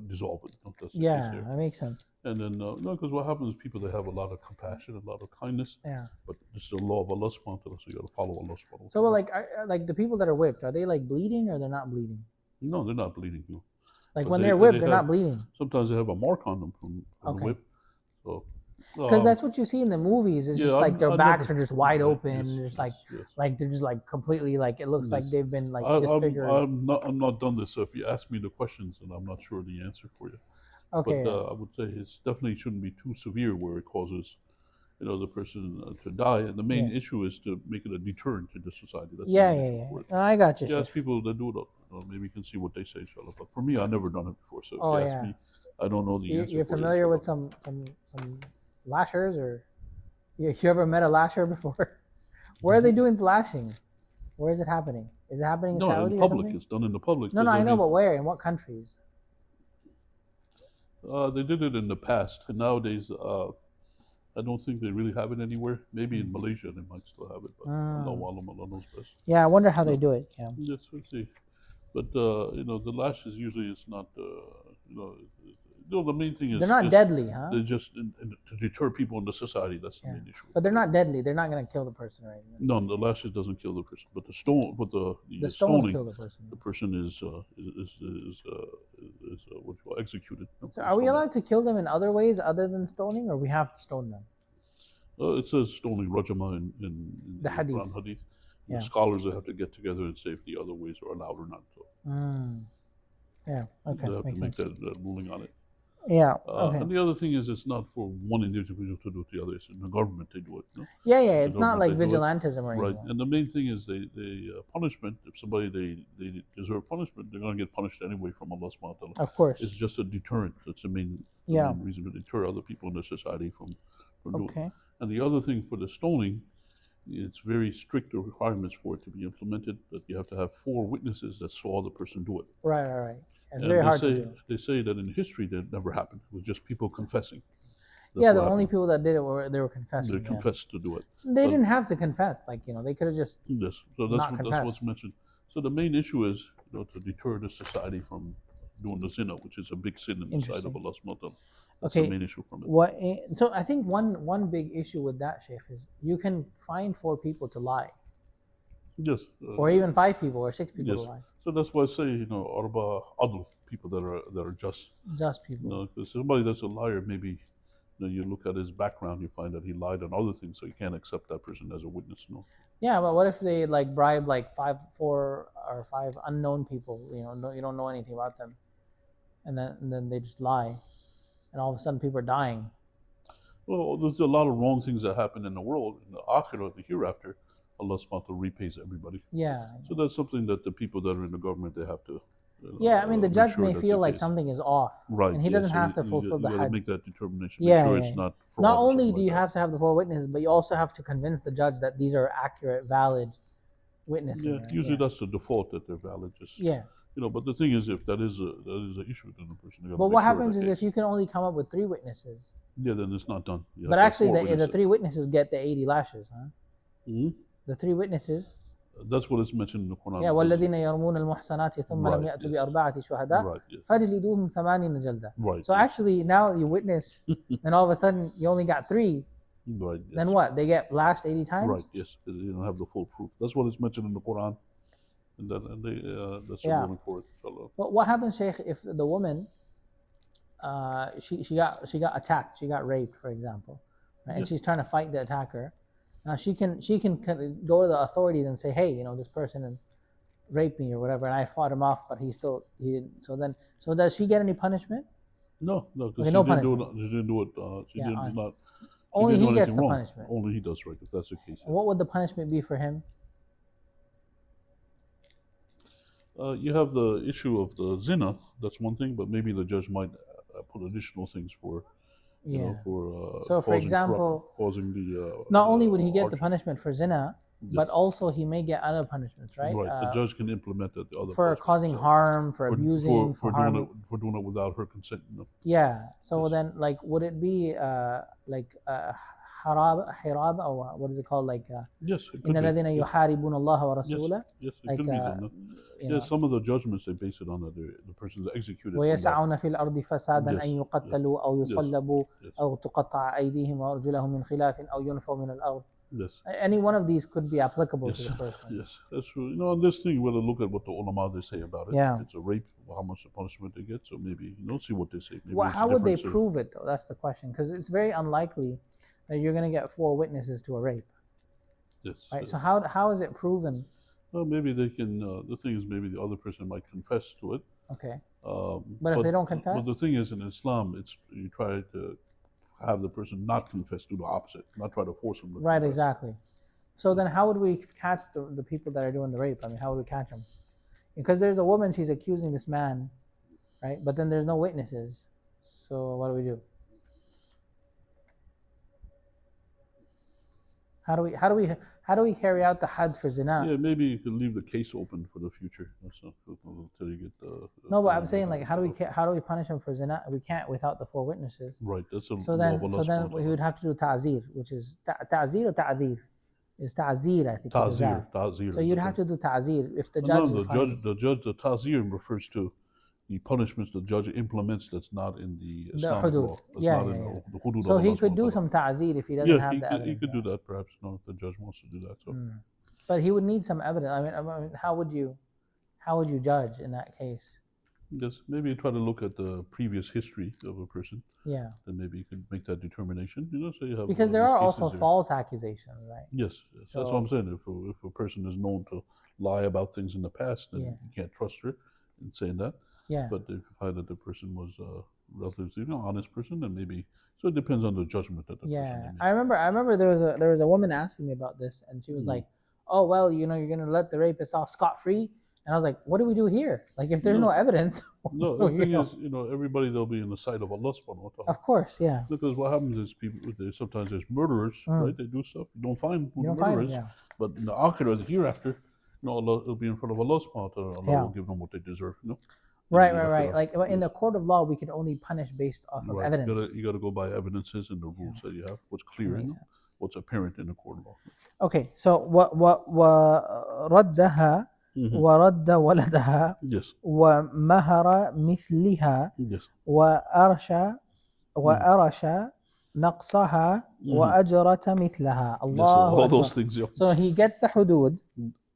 dissolve it. No, that makes sense. And then, no, because what happens is people, they have a lot of compassion, a lot of kindness. Yeah. But it's the law of Allah subhanahu wa ta'ala, so you got to follow Allah subhanahu wa ta'ala. So, like the people that are whipped, are they like bleeding or they're not bleeding? No, they're not bleeding. No. Like when they're whipped, they're not bleeding. Sometimes they have a mark on them from the whip. So, because that's what you see in the movies. It's just like their backs are just wide open, and just like they're just like completely like it looks like they've been like disfigured. I'm not done this. So if you ask me the questions, and I'm not sure the answer for you. Okay. But I would say it definitely shouldn't be too severe where it causes, the person to die. And the main issue is to make it a deterrent to the society. That's No, I got you. Yeah, ask people that do it. Maybe you can see what they say, inshallah. But for me, I've never done it before. So if you ask me, I don't know the answer. You're familiar with some lashers, or you ever met a lasher before? Where are they doing the lashing? Where is it happening? Is it happening in Saudi? No, in public. It's done in the public. No, I know, but where? In what countries? They did it in the past, and nowadays, I don't think they really have it anywhere. Maybe in Malaysia they might still have it, but Allah knows best. Yeah, I wonder how they do it. Yeah. Yes, we'll see. But the lashes usually it's not. The main thing is they're not deadly, huh? They're just to deter people in the society. That's the main issue. But they're not deadly. They're not going to kill the person, right? No, the lashes doesn't kill the person, but the stoning kill the person. The person is what you call executed. So are we allowed to kill them in other ways other than stoning, or we have to stone them? It says stoning rajama in the hadith. Quran hadith. Yeah. Scholars have to get together and say if the other ways are allowed or not. So. Yeah. Okay. They have to make that ruling on it. Yeah. Okay. And the other thing is, it's not for one individual to do it the other. It's in the government they do it. No? Yeah. It's not like vigilantism or anything. Right. And the main thing is they punishment. If somebody they deserve punishment, they're going to get punished anyway from Allah subhanahu wa ta'ala. Of course. It's just a deterrent. That's the main reason to deter other people in the society from doing it. And the other thing for the stoning, it's very strict requirements for it to be implemented. That you have to have 4 witnesses that saw the person do it. Right. It's very hard to do. They say that in history that never happened. It was just people confessing. The only people that did it were confessing. They confessed to do it. They didn't have to confess. Like they could have just. Yes. So that's what's mentioned. So the main issue is, to deter the society from doing the zina, which is a big sin in the sight of Allah subhanahu wa ta'ala. That's the main issue from it. So I think one big issue with that, Sheikh, is you can find 4 people to lie. Yes. Or even 5 people or 6 people to lie. So that's why I say, arba adl, people that are just. Just people. Because somebody that's a liar, maybe, you look at his background, you find that he lied on other things, so you can't accept that person as a witness. Yeah, but what if they bribe 4 or 5 unknown people? You don't know anything about them, and then they just lie, and all of a sudden people are dying. Well, there's a lot of wrong things that happen in the world, in the akhirah, the hereafter. Allah subhanahu wa ta'ala repays everybody. Yeah. So that's something that the people that are in the government, they have to. I mean, the judge may feel like something is off, right? And he doesn't have to fulfill the had. Make that determination. Yeah, make sure it's not. Not only do you have to have the 4 witnesses, but you also have to convince the judge that these are accurate, valid witnesses. Yeah, usually that's the default, that they're valid. But the thing is, if that is an issue, then the person. But what happens is if you can only come up with 3 witnesses. Yeah, then it's not done. But actually, the 3 witnesses get the 80 lashes, huh? Mm-hmm. The 3 witnesses. That's what is mentioned in the Quran. Yeah, وَالَّذِينَ يَرْمُونَ الْمُحْصَنَاتِ ثُمَّ لَمْ يَأْتُوا بِأَرْبَعَةِ شُهَدَاءَ فَاجْلِدُوهُمْ 80 جَلْدَةً. Right. So actually, now you witness, and all of a sudden you only got 3. Right. Yes. Then what? They get lashed 80 times. Right. Yes. They don't have the full proof. That's what is mentioned in the Quran, and that's what we're going for it. Inshallah. But what happens, Sheikh, if the woman, she got attacked, she got raped, for example, right? And she's trying to fight the attacker. Now she can go to the authorities and say, hey, this person raped me or whatever, and I fought him off, but he didn't. So does she get any punishment? No, because she didn't do it. She did not. Only he gets the punishment. Only he does, right? If that's the case. What would the punishment be for him? You have the issue of the zina. That's one thing, but maybe the judge might put additional things for. So, for example, causing the. Not only would he get the punishment for zina, but also he may get other punishments, right? Right. The judge can implement that. The other for causing harm, for abusing, for harm. For doing it without her consent. Yeah. So then, would it be حراب or what is it called? Yes. إن الذين يحاربون الله ورسوله. Yes. It could be done. Some of the judgments they base it on that the person is executed. ويسعون في الأرض فسادا أن يقتلوا أو يصلبوا أو تقطع أيديهم وأرجلهم من خلاف أو ينفوا من الأرض. Yes. Any one of these could be applicable to the person. Yes, that's true. On this thing, we're going to look at what the ulama they say about it. Yeah. If it's a rape, how much the punishment they get. So maybe see what they say. How would they prove it though? That's the question, because it's very unlikely that you're going to get 4 witnesses to a rape. Yes. Right. So how is it proven? Well, maybe they can. The thing is, maybe the other person might confess to it. Okay. But if they don't confess. But the thing is, in Islam, you try to have the person not confess, do the opposite, not try to force them to confess. Right, exactly. So then how would we catch the people that are doing the rape? I mean, how would we catch them? Because there's a woman, she's accusing this man, right? But then there's no witnesses. So what do we do? How do we carry out the had for zina? Yeah, maybe you can leave the case open for the future. Until you get the. No, but I'm saying how do we punish him for zina? We can't without the 4 witnesses. Right. So then we would have to do ta'zir, which is ta'zir or ta'dir. It's ta'zir, I think. Ta'zir. So you'd have to do ta'zir if the judge. The ta'zir refers to the punishments the judge implements that's not in the Islamic law. The hudud. So he could do some ta'zir if he doesn't have the evidence. He could do that perhaps. If the judge wants to do that. So. But he would need some evidence. I mean, how would you judge in that case? Yes, maybe try to look at the previous history of a person. Yeah. Then maybe you can make that determination. So you have. Because there are also false accusations, right? Yes. So, that's what I'm saying. If a person is known to lie about things in the past, then you can't trust her in saying that. Yeah. But if you find that the person was a relatively honest person, then maybe. So it depends on the judgment that the person made. I remember there was a woman asking me about this, and she was like, "Oh well, you're going to let the rapist off scot-free." And I was like, "What do we do here? Like, if there's no evidence." No, the thing is, everybody they'll be in the sight of Allah subhanahu wa ta'ala. Of course, yeah. Because what happens is sometimes there's murderers, right? They do stuff. You don't find who the murderer is. But in the akhirah, the hereafter, Allah will be in front of Allah subhanahu wa ta'ala. Allah will give them what they deserve. Right. Like in the court of law, we can only punish based off of evidence. You got to go by evidences and the rules that you have. What's clear, what's apparent in the court of law. Okay, so what ردها ورد ولدها Yes. ومهر مثلها Yes. وأرش نقصها وأجرة مثلها. Yes. So الله all أكبر. those things. Yeah. So he gets the hudud.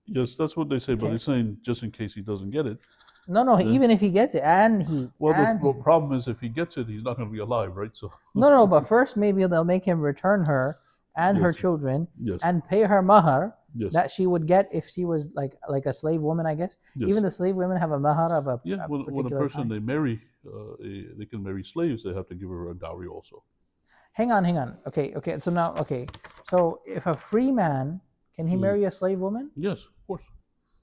Yes, that's what they say, but Okay. he's saying just in case he doesn't get it. No, even if he gets it, The problem is if he gets it, he's not going to be alive, right? So No, but first maybe they'll make him return her and her Yes. children yes, and pay her mahar yes, that she would get if she was like a slave woman, I guess. yes. Even the slave women have a mahar of a Yeah, when a particular person kind. they marry, they can marry slaves. They have to give her a dowry also. Hang on. Okay. So if a free man, can he marry a slave woman? Yes, of course.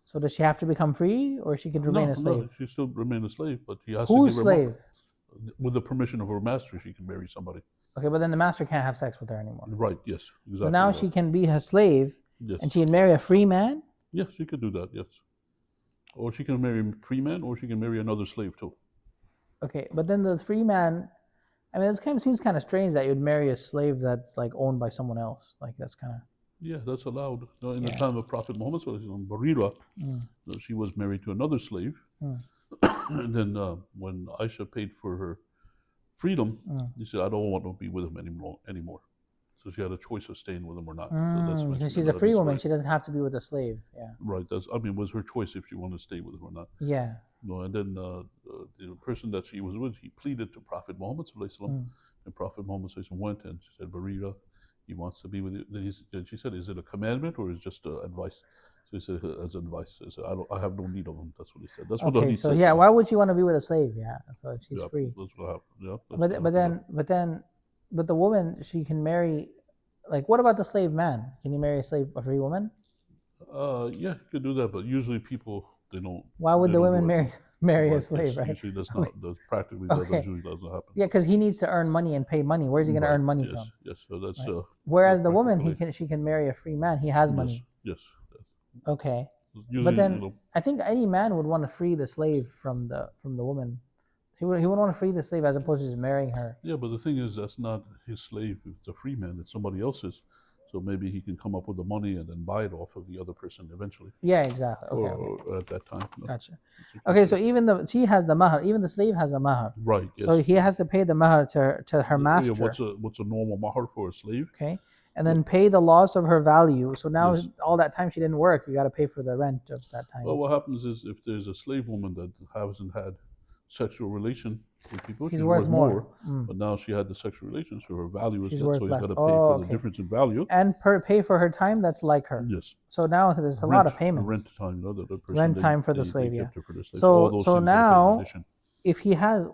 So does she have to become free, or she can remain a slave? No, she still remain a slave, but he has Who's to give slave? her with the permission of her master. She can marry somebody. Okay, but then the master can't have sex with her anymore. Right? Yes, exactly. So now she can be his slave, Yes. and she can marry a free man. Yes, she could do that. Yes, or she can marry a free man, or she can marry another slave too. Okay, but then the free man, I mean, it seems kind of strange that you'd marry a slave that's like owned by someone else. Like that's kind of. Yeah, that's allowed. In the time of Prophet Muhammad, Barira, she was married to another slave, and then when Aisha paid for her freedom, she said, "I don't want to be with him anymore." So she had a choice of staying with him or not. Because she's a free woman, she doesn't have to be with a slave. Yeah. Right. It was her choice if she wanted to stay with him or not. Yeah. And then the person that she was with, he pleaded to Prophet Muhammad, and Prophet Muhammad went and she said, "Barira, he wants to be with you." Then she said, "Is it a commandment or is it just advice?" So he said, "As advice." He said, "I have no need of him." That's what he said. That's what he said. Yeah, why would you want to be with a slave? Yeah, so if she's free. That's what happened. Yeah. But the woman, she can marry. Like, what about the slave man? Can you marry a free woman? Yeah, you could do that, but usually people they don't. Why would the women marry a Right, slave? Right. Usually that's not. Practically that usually doesn't happen. Yeah, because he needs to earn money and pay money. Where's he going to earn money from? Yes. So that's. Right. Whereas the woman, she can marry a free man. He has money. Yes. Okay. Usually, But then I think any man would want to free the slave from the woman. He would want to free the slave as opposed to just marrying her. Yeah, but the thing is, that's not his slave. It's a free man. It's somebody else's. So maybe he can come up with the money and then buy it off of the other person eventually. Yeah, exactly. Okay. Or at that time. Gotcha. Okay, so she has the mahar. Even the slave has the mahar. Right. Yes. So he has to pay the mahar to her master. Yeah, what's a normal mahar for a slave? Okay. And then pay the loss of her value. So now all that time she didn't work, you got to pay for the rent of that time. Well, what happens is if there's a slave woman that hasn't had sexual relation with people, she's worth more. But now she had the sexual relation, so her value is less. So you got to pay for the difference in value. And pay for her time that's like her. Yes. So now there's a lot of payments. Rent time, the person rent time for the slave, yeah. So now, if he has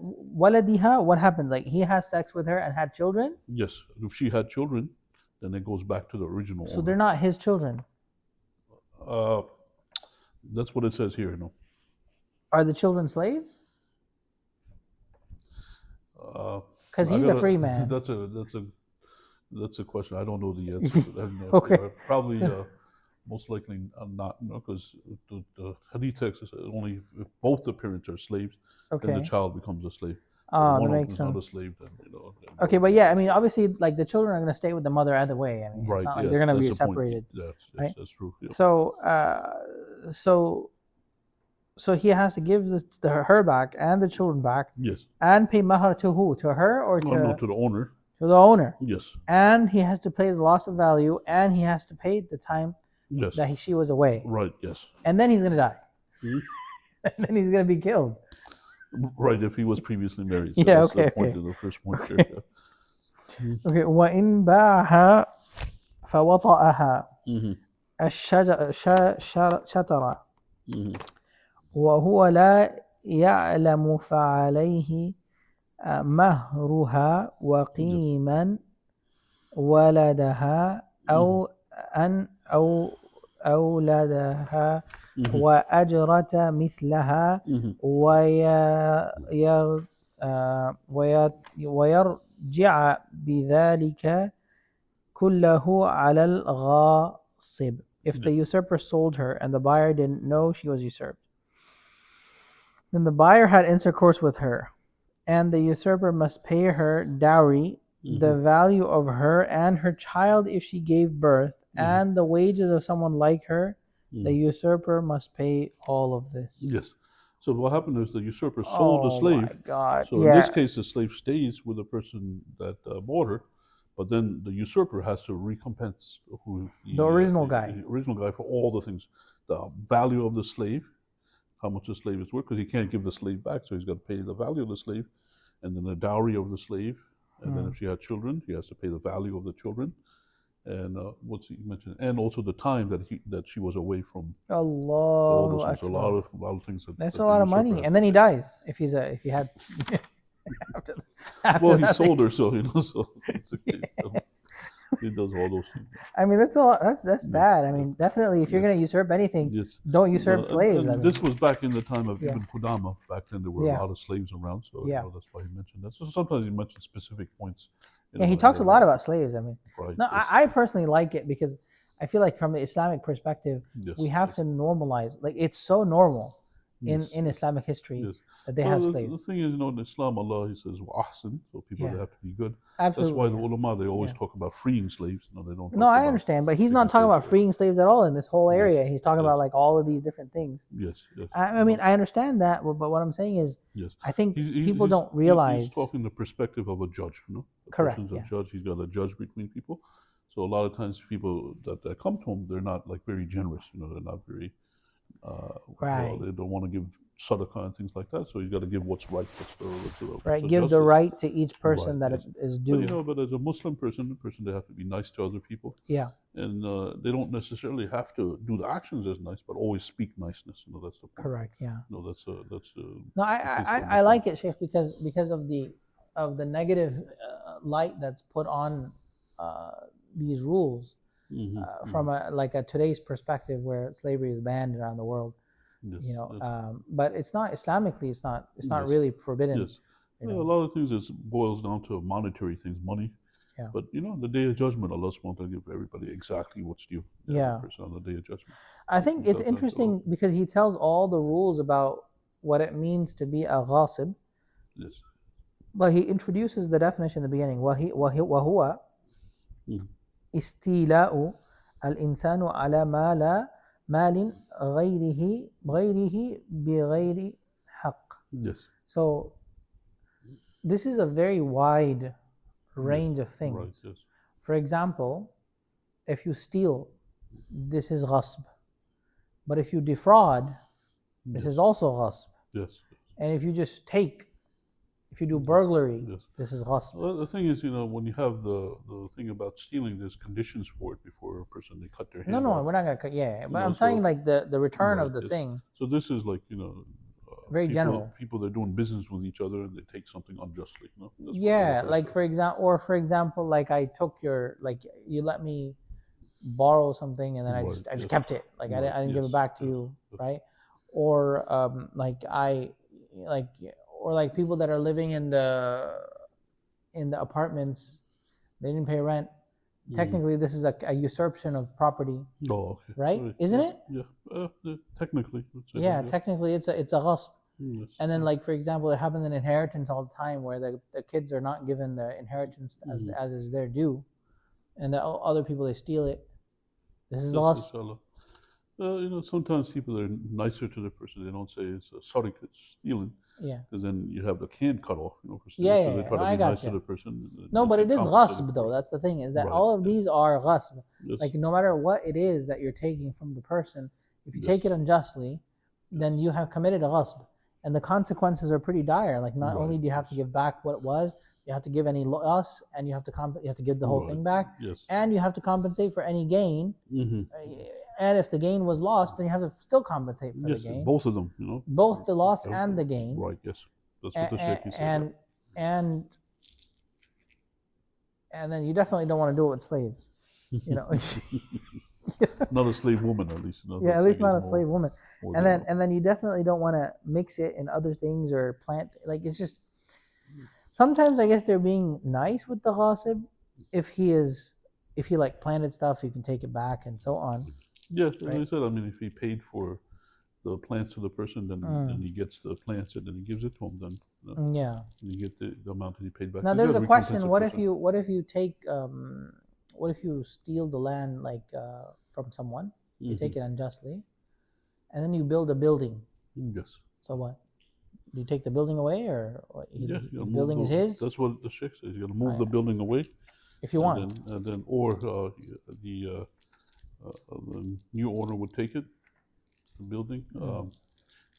waladiha, what happened? Like he has sex with her and had children? Yes. If she had children, then it goes back to the original So owner. they're not his children? That's what it says here, no. Are the children slaves? Because he's a free man. That's a question. I don't know the answer to that. Okay. Probably, most likely not, because the hadith text is only if both the parents are slaves, then the child becomes a slave. Oh, that makes sense. Not a slave, then, okay, but yeah, I mean, obviously, like the children are going to stay with the mother either way. I mean, it's not like they're going to be separated. Yes, right? That's true. Yeah. So he has to give her back and the children back. Yes. And pay mahar to who? To her or to? No, to the owner. To the owner. Yes. And he has to pay the loss of value, and he has to pay the time that she was away. Right. Yes. And then he's going to die. And then he's going to be killed. Right, if he was previously married. So yeah, okay. The first point okay. Okay. وَإِنْ بَاعَهَا فَوَطَأَهَا الشَّطَرَ وهو لا يعلم فعليه مهرها وقيما ولدها أو أولادها وأجرة مثلها ويرجع بذلك كله على الغاصب. If the usurper sold her and the buyer didn't know she was usurped, then the buyer had intercourse with her, and the usurper must pay her dowry, the value of her and her child if she gave birth, and the wages of someone like her The usurper must pay all of this. Yes. So what happened is the usurper sold the Oh slave. my God! So in this case, the slave stays with the person that bought her, but then the usurper has to recompense the original guy. the original guy for all the things, the value of the slave, how much the slave is worth, because he can't give the slave back, so he's got to pay the value of the slave, and then the dowry of the slave, and then if she had children, he has to pay the value of the children, and what's he mentioned, and also the time that she was away from all those Allah things. A lot of things. That's that a the lot of usurper money, has and to then he pay. dies if he had. after Well, he that, sold her, so so it's the case. So he does all those things. I mean, that's bad. I mean, definitely, if you're Yes. going to usurp anything, Yes. don't usurp slaves. And I mean, this was back in the time of Yeah. Ibn Qudama. Back then, there were Yeah. a lot of slaves around, so Yeah. that's why he mentioned that. So sometimes he mentions specific points. Yeah, he talks a lot about slaves. I mean, Right. no, Yes. I personally like it because I feel like from the Islamic perspective, Yes, we have yes, to normalize. Like it's so normal yes, in Islamic history yes. that they Well, have the slaves. thing is, in Islam, Allah, He says, "Ahsan," so people Yeah. they have to be good. Absolutely. That's why the ulama they always Yeah. talk about freeing slaves. No, they don't. No, talk I about understand, but he's taking not talking slaves about away. freeing slaves at all in this whole Yes. area. He's talking Yes. about like all of these different things. Yes, yes. I mean, I understand that, but what I'm saying is, Yes. I think He's- people he's- don't realize. He's talking the perspective of a judge. The Correct, person's yeah. a judge. He's got a judge between people. So a lot of times, people that come to him, they're not like very generous. They're not very. Right. They don't want to give sadaqah and things like that. So you got to give what's right. Right, the give the justice. right to each person Right, that yes. it is But due. but as a Muslim person, they have to be nice to other people, Yeah, and they don't necessarily have to do the actions as nice, but always speak niceness. That's the point. correct. Yeah. That's No, I like it, Sheikh, because of the negative light that's put on these rules from a today's perspective, where slavery is banned around the world. Yes, You know, yes. but it's not Islamically. It's not Yes. really forbidden. Yes. You Yeah, a know. lot of things boils down to monetary things, money. Yeah. But the day of judgment, Allah wants to give everybody exactly what's due. Yeah. Person on the day of judgment. I think it's interesting because he tells all the rules about what it means to be a ghasib, Yes. but he introduces the definition in the beginning. وهو استيلاء الإنسان على مال غيره بغير حق. Yes. So this is a very wide range of things. Right. Yes. For example, if you steal, this is ghasb. But if you defraud, this is also ghasb. Yes. And if you just take, if you do burglary, Yes. this is ghasb. Well, the thing is, when you have the thing about stealing, there's conditions for it before a person they cut their hand No, off. we're not gonna cut. Yeah, but know, I'm saying so- like the return of Right, the yes. thing. So this is like Very general. People they're doing business with each other and they take something unjustly. That's what Yeah, they're like for example, like I took you let me borrow something and then I Right, just yes. kept it. Like Right, I didn't give yes, it back to yes, you, yes. right? Or like people that are living in the apartments, they didn't pay rent. Technically, this is a usurpation of property, Oh, okay. right? Isn't it? Yeah. Technically. let's say Yeah, that, technically it's a ghasb. Yes. And then, like for example, it happens in inheritance all the time, where the kids are not given the inheritance as is their due, and the other people they steal it. This is ghasb. Inshallah. Sometimes people are nicer to the person. They don't say it's sorry, it's stealing. Yeah. Because then you have the can cut off. For Yeah, stealing, yeah, they try no, to I be got nice you. to the person. No, but it is ghasb though. That's the thing, is that Right, all of yes. these are ghasb. Yes. Like no matter what it is that you're taking from the person, if you take it unjustly, then you have committed a ghasb, and the consequences are pretty dire. Like not Right, only do you have to yes. give back what it was, you have to give any loss, and you have to give the whole Right, thing back, Yes. and you have to compensate for any gain. Mm-hmm. And if the gain was lost, then you have to still compensate for Yes, the gain, both of them. both the loss Yeah. and the gain. Right. Yes. That's what the Sheikh said. And then you definitely don't want to do it with slaves. Not a slave woman, at least. Yeah, at least not a slave woman. more And general. then you definitely don't want to mix it in other things or plant. Like it's just sometimes I guess they're being nice with the ghasib. If he like planted stuff, you can take it back and so on. Yes, as right? I said, if he paid for the plants to the person, then he gets the plants and then he gives it to him. Then Yeah. you get the amount that he paid back. Now You there's gotta a question. recompense the What if you take what if you steal the land like from someone, You take it unjustly, and then you build a building. Yes. So what? Do you take the building away, or Yeah, the building is his? That's what the sheikh says. You got to move the building away, if you want. and then or the new owner would take it, the building.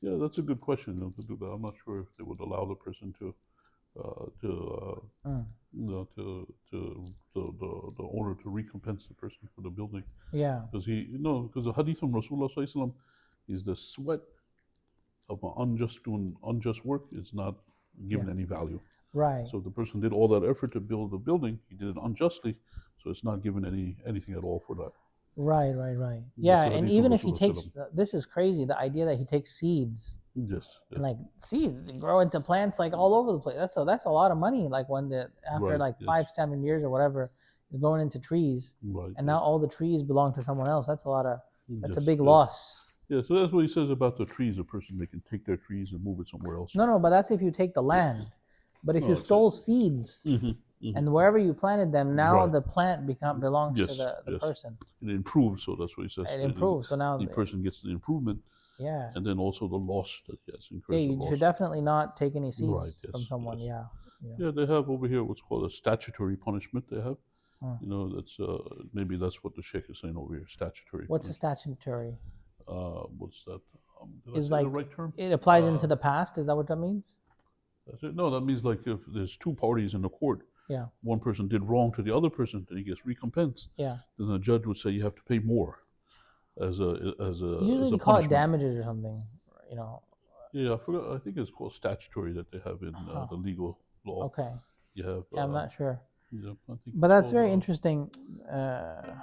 Yeah, that's a good question to do that. I'm not sure if they would allow the person to the owner to recompense the person for the building. Yeah. Because because the hadith from Rasulullah Sallallahu Alaihi Wasallam is the sweat of an unjust work is not given any value. Right. So if the person did all that effort to build the building, he did it unjustly, so it's not given anything at all for that. Right. Yeah, and even if he takes, this is crazy, the idea that he takes seeds. Yes. And like seeds grow into plants like all over the place. That's a lot of money. Like after 5-7 years or whatever, you're going into trees. Right. And now all the trees belong to someone else. That's a big loss. Yeah, so that's what he says about the trees. A person, they can take their trees and move it somewhere else. No, but that's if you take the land. But if you stole seeds and wherever you planted them, now the plant belongs to the person. It improves, so that's what he says. It improves, so now the person gets the improvement. Yeah. And then also the loss that he has incurred. Yeah, you should definitely not take any seeds from someone. Yes. Yeah, they have over here what's called a statutory punishment. They have. That's maybe that's what the sheikh is saying over here. Statutory. What's a statutory? What's that? Is like the right term? It applies into the past. Is that what that means? No, that means like if there's two parties in the court. Yeah. One person did wrong to the other person, then he gets recompense. Yeah. Then the judge would say you have to pay more. Usually they call it damages or something. Yeah, I forgot. I think it's called statutory that they have in the legal law. Okay. You have. Yeah, I'm not sure. Yeah, I think but that's very interesting. I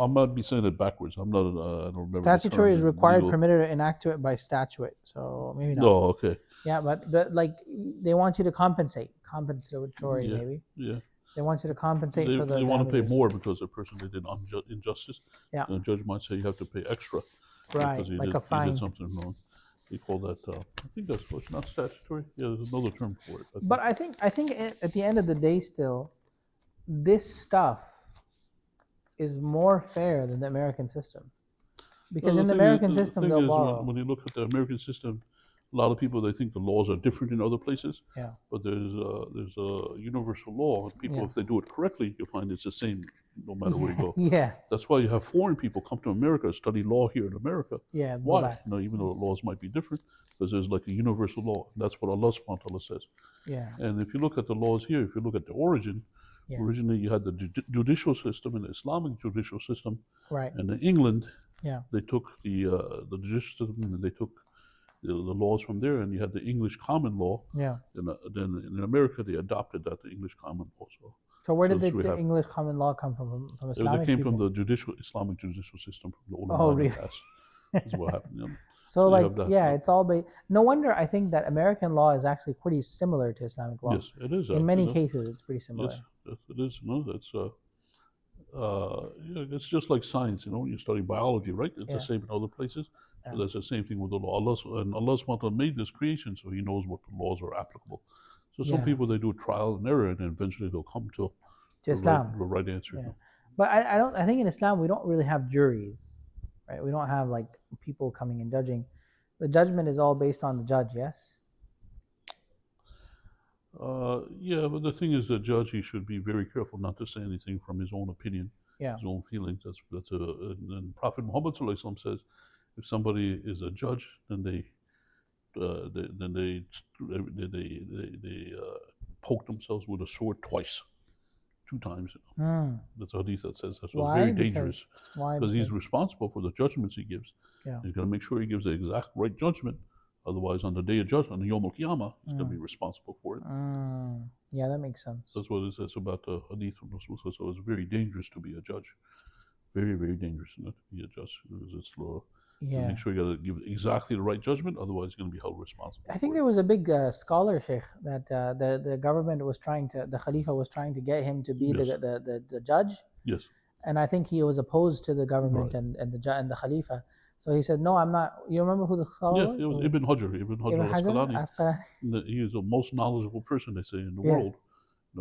might be saying it backwards. I'm not. I don't remember. Statutory is required, permitted, or enacted by statute. So maybe not. Oh, okay. Yeah, but like they want you to compensatory maybe. Yeah. They want you to compensate for the. They want to pay more because the person they did injustice. Yeah. And the judge might say you have to pay extra. Right, like a fine. You did something wrong. They call that. I think that's what's not statutory. Yeah, there's another term for it. But I think at the end of the day, still, this stuff is more fair than the American system, because in the American system they'll borrow. When you look at the American system, a lot of people they think the laws are different in other places. Yeah. But there's a universal law. People, if they do it correctly, you'll find it's the same no matter where you go. Yeah. That's why you have foreign people come to America, study law here in America. Yeah. Why? Even though the laws might be different, because there's like a universal law. That's what Allah subhanahu wa ta'ala says. Yeah. And if you look at the laws here, if you look at the origin, originally you had the judicial system and the Islamic judicial system. Right. And in England, they took the judicial system and they took the laws from there, and you had the English common law. Yeah. And then in America, they adopted that, the English common law. So where did the English common law come from? From Islamic They came people? from the Islamic judicial system. From the ulama really? That's what happened. So it's all based. No wonder I think that American law is actually pretty similar to Islamic law. Yes, it is. In many cases, it's pretty similar. Yes, it is. It's just like science. When you study biology, right? It's the same in other places. So that's the same thing with the law. Allah subhanahu wa ta'ala made this creation, so He knows what the laws are applicable. So some people, they do trial and error, and then eventually they'll come to Islam. The right answer. Yeah. But I think in Islam we don't really have juries, right? We don't have like people coming and judging. The judgment is all based on the judge, yes? Yeah, but the thing is, the judge, he should be very careful not to say anything from his own opinion, his own feelings. And Prophet Muhammad sallallahu alaihi wasallam says, if somebody is a judge, then they poke themselves with a sword twice, 2 times. That's a hadith that says that's very dangerous. Why? Because he's responsible for the judgments he gives. Yeah. He's going to make sure he gives the exact right judgment. Otherwise, on the day of judgment, on the Yom Al-Qiyamah, he's going to be responsible for it. Yeah, that makes sense. That's what it says about the hadith from Rasulullah. So it's very dangerous to be a judge. Very, very dangerous not to be a judge. It's law. Yeah. Make sure you got to give exactly the right judgment. Otherwise, you're going to be held responsible. I think there was a big scholar, Sheikh, that the government was the Khalifa was trying to get him to be the judge. Yes. And I think he was opposed to the government and the Khalifa. So he said, "No, I'm not." You remember who the scholar was? Yeah, it was Ibn Hajar. Ibn Hajar Asqalani. He was the most knowledgeable person, they say, in the world.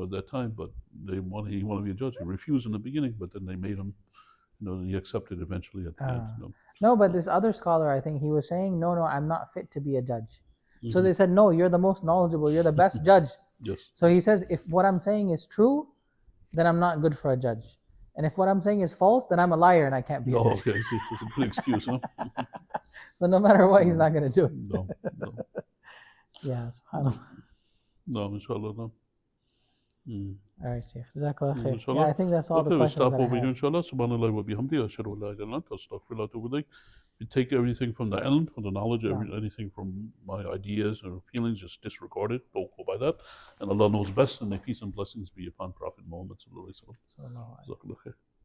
At that time, but he wanted to be a judge. He refused in the beginning, but then they made him he accepted eventually at the end. No, but this other scholar, I think he was saying, no, I'm not fit to be a judge. So Mhm. they said, no, you're the most knowledgeable, you're the best judge. Yes. So he says, if what I'm saying is true, then I'm not good for a judge. And if what I'm saying is false, then I'm a liar and I can't be a judge. Okay, see, it's a good excuse, huh? So no matter what, he's not going to do it. No. Yeah, subhanAllah. No, inshallah, no. All right, Sheikh. Jazakallah khair. Inshallah. Yeah, I think that's all the Okay, we'll questions stop that I over here, have. inshallah. Subhanallah wa bihamdi, ashhadu an la ilaha illa anta, astaghfiruka wa atubu ilayk. You take everything from the ilm, from the knowledge, anything from my ideas or feelings, just disregard it. Don't go by that. And Allah knows best, and may peace and blessings be upon Prophet Muhammad sallallahu alaihi wasallam. Sallallahu alaihi wasallam. Jazakallah khair.